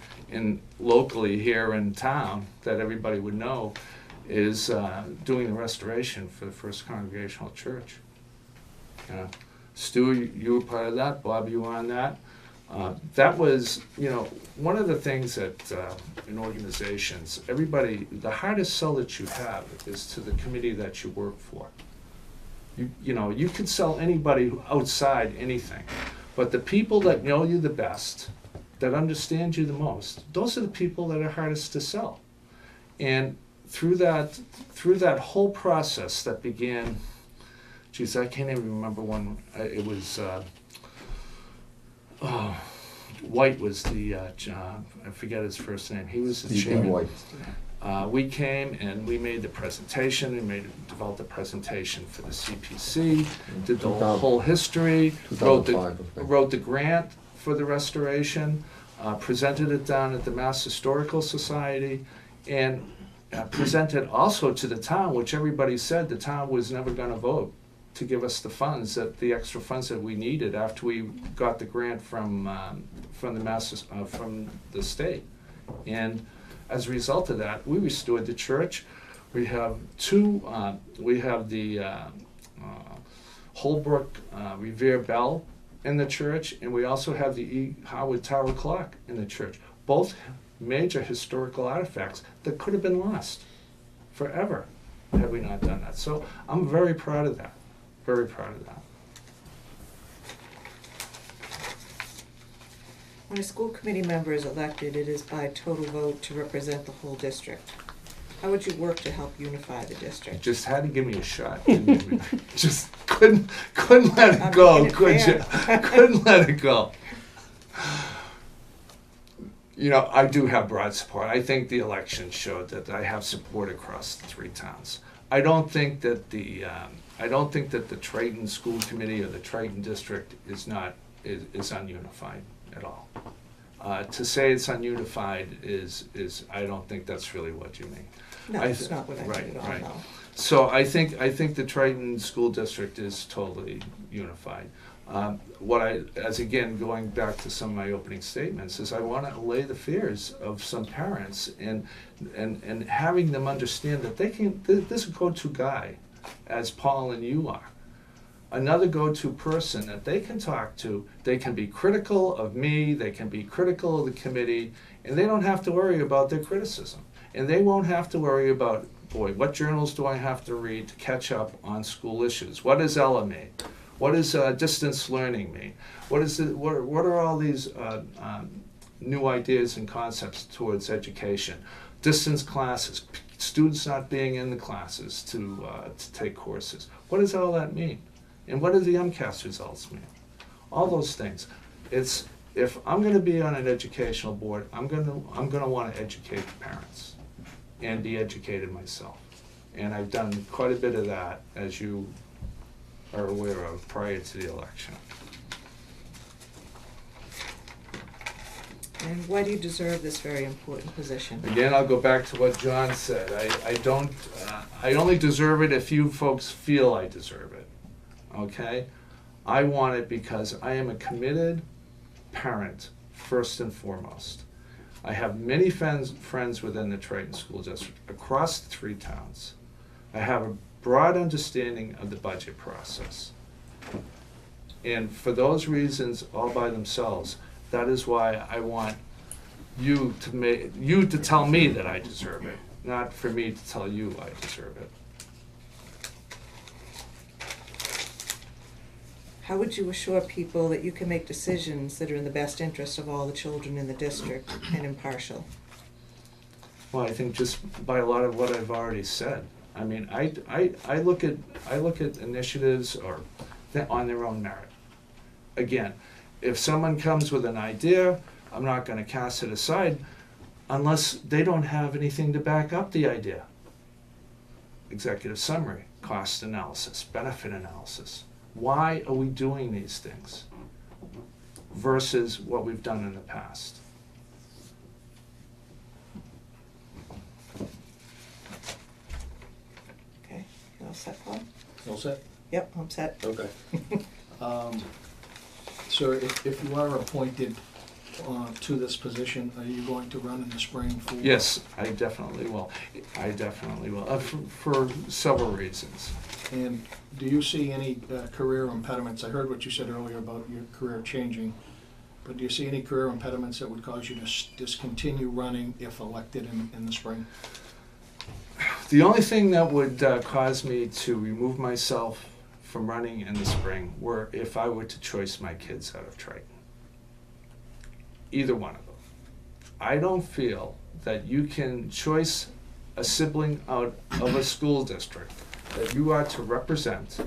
locally here in town, that everybody would know, is doing the restoration for the First Congregational Church. Stu, you were part of that. Bob, you were on that. That was, one of the things that in organizations, everybody, the hardest sell that you have is to the committee that you work for. You could sell anybody outside anything, but the people that know you the best, that understand you the most, those are the people that are hardest to sell. And through that whole process that began, geez, I can't even remember when it was. White was the I forget his first name. He was the chairman. White. We came and we made the presentation. We developed a presentation for the CPC. Did the whole history. Wrote the grant for the restoration. Presented it down at the Mass Historical Society, and presented also to the town, which everybody said the town was never going to vote to give us the funds, the extra funds that we needed after we got the grant from the state. And as a result of that, we restored the church. We have two, we have the Holbrook Revere Bell in the church, and we also have the E. Howard Tower clock in the church. Both major historical artifacts that could have been lost forever had we not done that. So I'm very proud of that, very proud of that. When a school committee member is elected, it is by total vote to represent the whole district. How would you work to help unify the You district? just had to give me a shot. Didn't you? Just couldn't let it I'm go, making it could you? fair. Couldn't let it go. You know, I do have broad support. I think the election showed that I have support across the three towns. I don't think that the Triton School Committee or the Triton District is ununified at all. To say it's ununified is I don't think that's really what you mean. No, that's not what I right, mean at all, right. no. So I think the Triton School District is totally unified. As again, going back to some of my opening statements, is I want to allay the fears of some parents and having them understand that this go-to guy, as Paul and you are, another go-to person that they can talk to. They can be critical of me, they can be critical of the committee, and they don't have to worry about their criticism. And they won't have to worry about, boy, what journals do I have to read to catch up on school issues? What does Ella mean? What does distance learning mean? What are all these new ideas and concepts towards education? Distance classes, students not being in the classes to take courses. What does all that mean? And what do the MCAS results mean? All those things. If I'm going to be on an educational board, I'm going to want to educate the parents and be educated myself. And I've done quite a bit of that, as you are aware of, prior to the election. And why do you deserve this very important position? Again, I'll go back to what John said. I only deserve it if you folks feel I deserve it. Okay? I want it because I am a committed parent, first and foremost. I have many friends within the Triton School District across the three towns. I have a broad understanding of the budget process. And for those reasons, all by themselves, that is why I want you to tell me that I deserve it, not for me to tell you I deserve it. How would you assure people that you can make decisions that are in the best interest of all the children in the district and impartial? Well, I think just by a lot of what I've already said. I mean, I look at initiatives on their own merit. Again, if someone comes with an idea, I'm not going to cast it aside unless they don't have anything to back up the idea. Executive summary, cost analysis, benefit analysis. Why are we doing these things versus what we've done in the past? Okay, you all set, Paul? All set? Yep, I'm set. Okay. Sir, if you are appointed to this position, are you going to run in the spring for? Yes, I definitely will. For several reasons. And do you see any career impediments? I heard what you said earlier about your career changing, but do you see any career impediments that would cause you to discontinue running if elected in the spring? The only thing that would cause me to remove myself from running in the spring were if I were to choice my kids out of Triton. Either one of them. I don't feel that you can choice a sibling out of a school district that you are to represent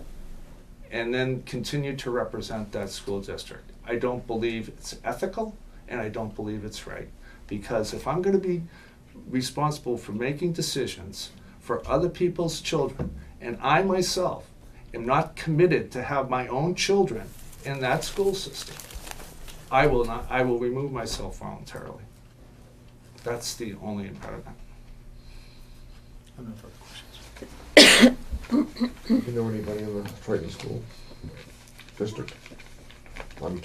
and then continue to represent that school district. I don't believe it's ethical and I don't believe it's right. Because if I'm going to be responsible for making decisions for other people's children and I myself am not committed to have my own children in that school system, I will remove myself voluntarily. That's the only impediment. I have no further questions. Do you know anybody in the Triton School District?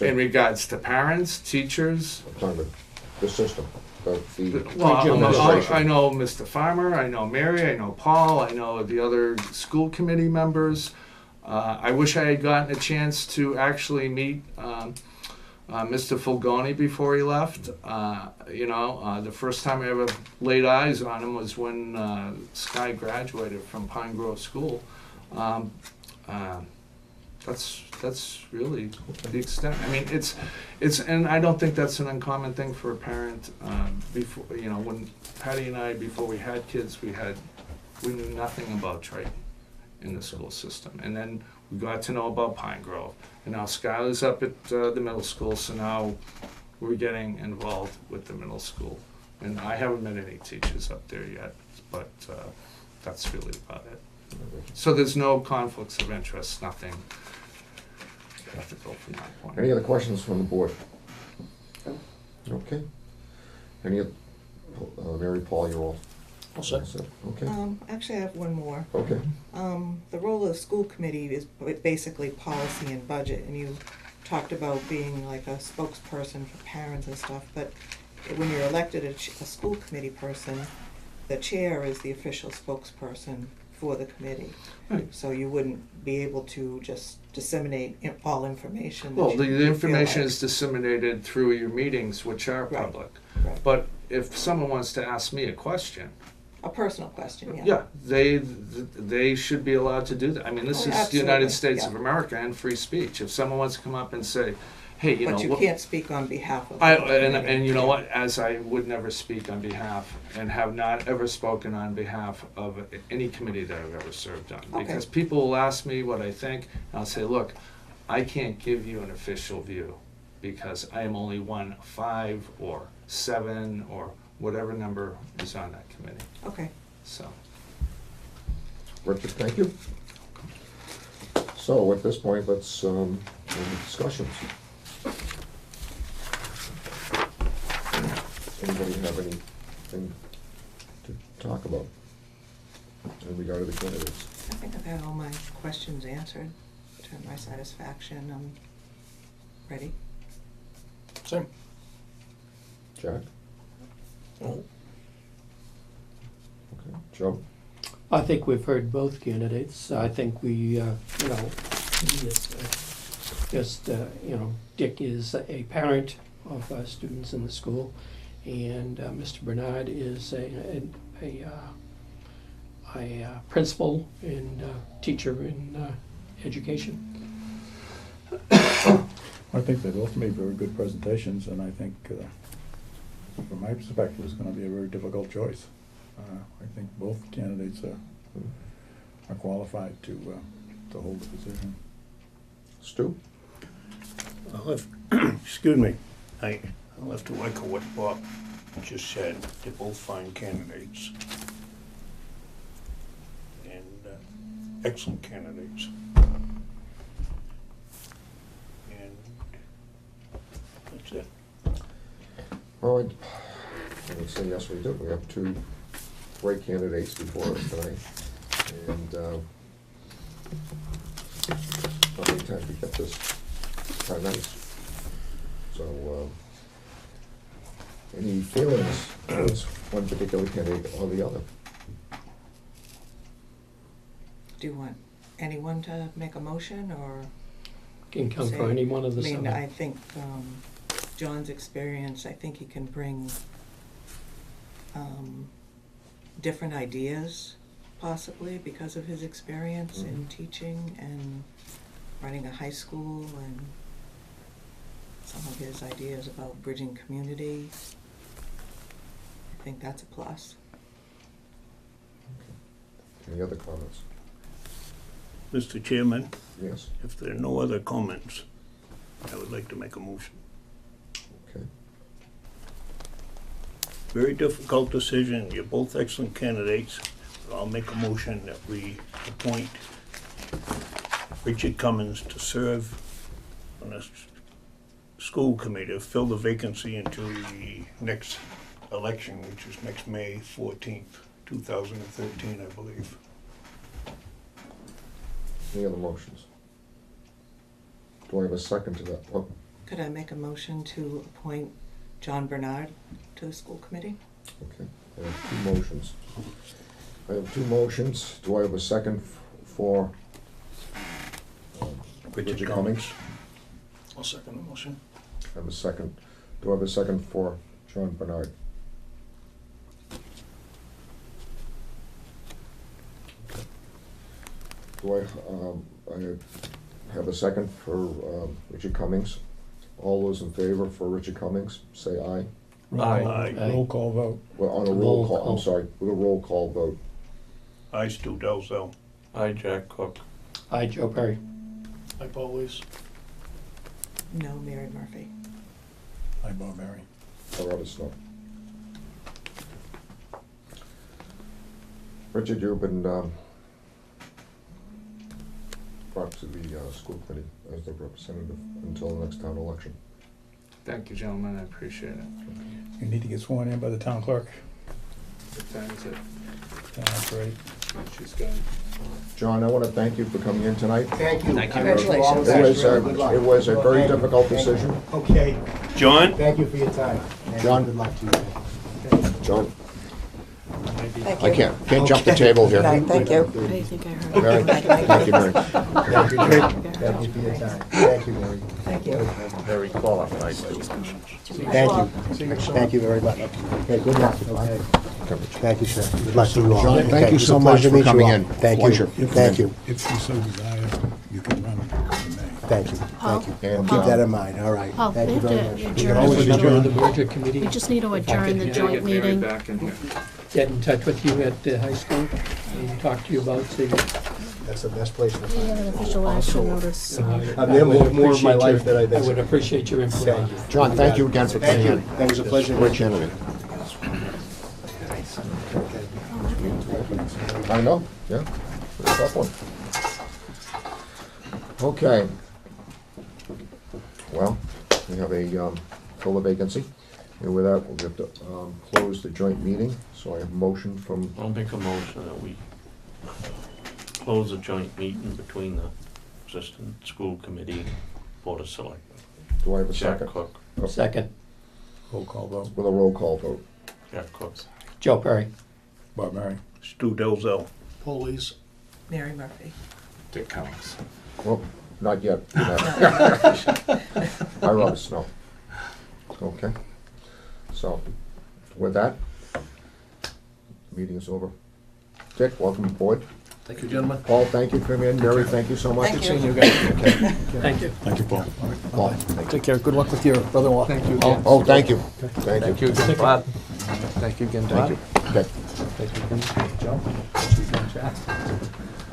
In regards to parents, teachers, I'm talking about the system, the Well, administration. I know Mr. Farmer, I know Mary, I know Paul, I know the other school committee members. I wish I had gotten a chance to actually meet Mr. Fulgoni before he left. The first time I ever laid eyes on him was when Sky graduated from Pine Grove School. That's really the extent. I mean, it's, and I don't think that's an uncommon thing for a parent. Before, when Patty and I, before we had kids, we knew nothing about trade in the school system, and then we got to know about Pine Grove, and now Skylar's up at the middle school, so now we're getting involved with the middle school, and I haven't met any teachers up there yet, but that's really about it. So there's no conflicts of interest, nothing ethical from that point. Any other questions from the board? Okay. Any, Mary, Paul, you're all set? Okay, Actually, I have one more. okay. The role of the school committee is basically policy and budget, and you talked about being like a spokesperson for parents and stuff, but when you're elected a school committee person, the chair is the official spokesperson for the committee. Right. So you wouldn't be able to just disseminate all information. that Well, you the feel information like. is disseminated through your meetings, which are Right. public. Right. But if someone wants to ask me a question, A personal question, yeah. yeah, they should be allowed to do that. I mean, this Oh, is the United absolutely, States yeah. of America and free speech. If someone wants to come up and say, hey, But you what- can't speak on behalf of. I, the committee. and you know what, as I would never speak on behalf, and have not ever spoken on behalf of any committee that I've ever served on. Okay. Because people will ask me what I think, and I'll say, look, I can't give you an official view, because I am only one of 5 or 7 or whatever number is on that committee, Okay. so. Richard, thank you. So at this point, let's, any discussions? Anybody have anything to talk about in regard to the candidates? I think I've had all my questions answered to my satisfaction. I'm ready. Same. Jack? Okay, Joe? I think we've heard both candidates. I think we, Dick is a parent of students in the school, and Mr. Bernard is a principal and teacher in education. I think they both made very good presentations, and I think, from my perspective, it's gonna be a very difficult choice. I think both candidates are qualified to hold the position. Stu? Excuse me, I'll have to echo what Bob just said. They're both fine candidates. And excellent candidates. And that's it. Well, I would say yes, we do. We have 2 great candidates before us tonight. And how many times we get this, kind of nice. So, any feelings towards one particular candidate or the other? Do you want anyone to make a motion, or? Can come say- for any one of the I mean, 7. I think John's experience, I think he can bring different ideas, possibly, because of his experience in teaching and running a high school, and some of his ideas about bridging community. I think that's a plus. Any other comments? Mr. Chairman, Yes? if there are no other comments, I would like to make a motion. Okay. Very difficult decision. You're both excellent candidates. I'll make a motion that we appoint Richard Cummins to serve on a school committee to fill the vacancy until the next election, which is next May 14th, 2013, I believe. Any other motions? Do I have a second to that? Oh, Could I make a motion to appoint John Bernard to the school committee. Okay, I have two motions. Do I have a second for Richard Cummings? I'll second the motion. I have a second. Do I have a second for John Bernard? Okay. Do I have a second for Richard Cummings? All those in favor for Richard Cummings, say aye. Aye. Roll call vote. Well, on a Roll roll call, call. I'm sorry, with a roll call vote. I, Stu Dalzell. Hi, Jack Cook. Hi, Joe Perry. Hi, Paul Lees. No, Mary Murphy. Aye, Bob Barry. Colorado Snow. Richard, you've been brought to the school committee as the representative until the next town election. Thank you, gentlemen, I appreciate it. You need to get sworn in by the town clerk. What time is it? That's right. She's gone. John, I want to thank you for coming in tonight. Thank you. Thank you. Congratulations. It was a very difficult decision. Okay, John? thank you for your time. And John? Good luck to you. John, Thank I you. can't jump the table here. Good night, thank you. I think I heard. Mary, thank you, Mary. Thank you. Thank you for your time. Thank you, Mary. Thank you. Very qualified. Thank you. Thank you very much. Okay, good luck. Okay. Thank you, sir. Good luck to you all. John, thank Okay, you so it's a much pleasure to for meet you coming all. in. Thank you. Pleasure. Thank you. If you so desire, you can run in May. Thank you. Paul? Thank you. And, Keep that in mind. All right. Paul, Thank we you have very to much. can adjourn always the adjourn The joint. merger committee. We just need to adjourn the joint Get Mary meeting. back in here. Get in touch with you at the high school and talk to you about the. That's the best place to We find have an it. official action notice. I'm there more of my life than I think. I would appreciate your input on Thank it. you. John, thank you again for Thank coming you. in. That was a pleasure. Great candidate. I know, yeah. It's a tough one. Okay. Well, we have a fill the vacancy. And with that, we'll have to close the joint meeting. So I have a motion from, I'll make a motion that we close the joint meeting between the existing school committee, board of selectmen. do I have a Jack second? Cook. Second, Roll call vote. With a roll call vote. Jack Cook. Joe Perry. Bob Barry. Stu Dalzell. Paul Lees. Mary Murphy. Dick Cummings. Well, not yet. I rather snow. Okay. So, with that, meeting is over. Dick, welcome aboard. Thank you, gentlemen. Paul, thank you for coming in. Mary, thank you so much. Thank Good seeing you guys. Thank you. Thank you, Paul. Paul. Take care. Good luck with your brother-in-law. Thank you. Oh, thank you. Thank you. again, Bob. Thank you again, Thank you. Okay. Thank you again, Joe.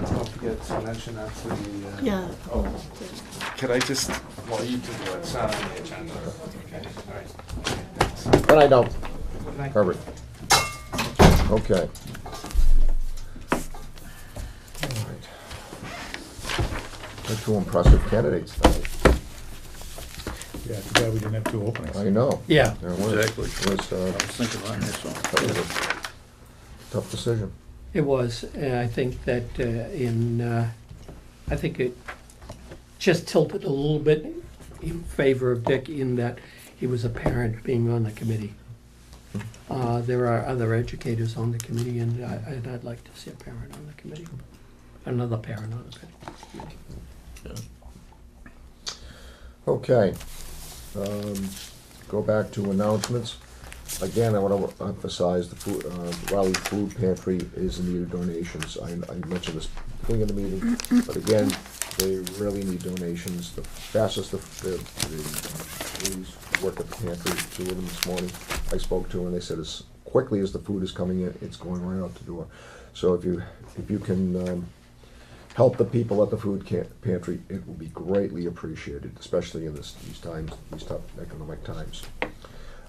Don't forget to mention that to the, Yeah. could I just, well, you two do it, it's not on the agenda. Okay, all right. Thanks. But I don't. Good night. Herbert. Okay. All right. They're two impressive candidates tonight. Yeah, too bad we didn't have two openings. I know. Yeah, There was. Exactly. It was, I was thinking that myself. that was a tough decision. it was. I think that I think it just tilted a little bit in favor of Dick in that he was a parent being on the committee. There are other educators on the committee, and I'd like to see a parent on the committee. Another parent on the committee. Okay. Go back to announcements. Again, I want to emphasize the food, Raleigh Food Pantry is in need of donations. I mentioned this beginning of the meeting, but again, they really need donations. The fastest the ladies work at the pantry, two of them this morning, I spoke to, and they said as quickly as the food is coming in, it's going right out the door. So if you can help the people at the food pantry, it will be greatly appreciated, especially in these times, these tough economic times.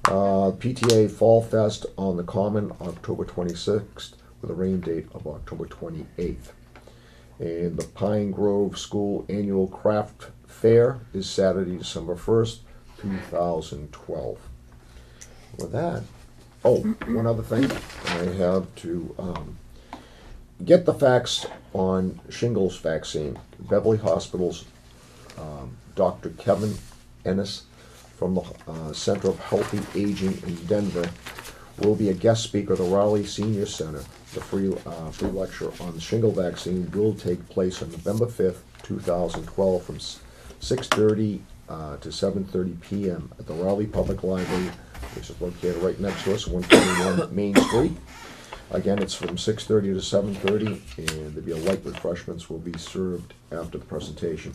PTA Fall Fest on the Common, October 26th, with a rain date of October 28th. And the Pine Grove School Annual Craft Fair is Saturday, December 1st, 2012. With that, oh, one other thing, I have to get the facts on shingles vaccine. Beverly Hospital's Dr. Kevin Ennis from the Center of Healthy Aging in Denver will be a guest speaker at the Raleigh Senior Center. The free lecture on the shingle vaccine will take place on November 5th, 2012 from 6:30 to 7:30 p.m. at the Raleigh Public Library, which is located right next to us, 121 Main Street. Again, it's from 6:30 to 7:30, and there'll be a light refreshments will be served after the presentation.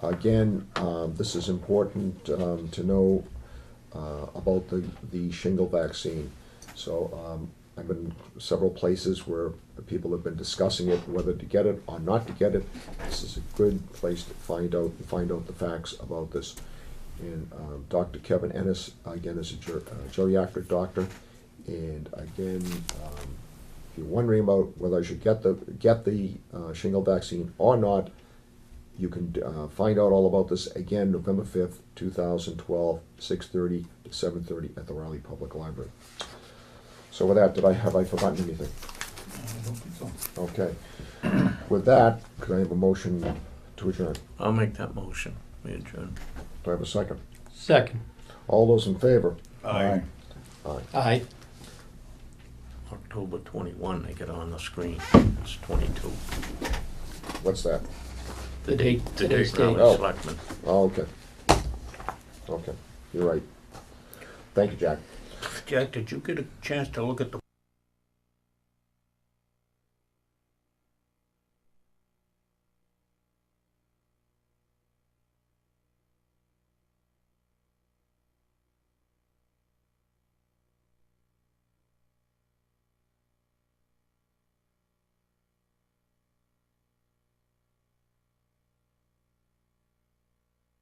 Again, this is important to know about the shingle vaccine. So I've been several places where people have been discussing it, whether to get it or not to get it. This is a good place to find out the facts about this. And Dr. Kevin Ennis, again, is a geriatric doctor. And again, if you're wondering about whether I should get the shingle vaccine or not, you can find out all about this again November 5th, 2012, 6:30 to 7:30 at the Raleigh Public Library. So with that, have I forgotten anything? I don't think so. Okay. With that, could I have a motion to adjourn? I'll make that motion. We adjourn. Do I have a second? Second. All those in favor? Aye. Aye. Aye. October 21, they get on the screen. It's 22. What's that? The date, today's Raleigh date. Oh. Selectmen. Oh, okay. Okay, you're right. Thank you, Jack. Jack, did you get a chance to look at the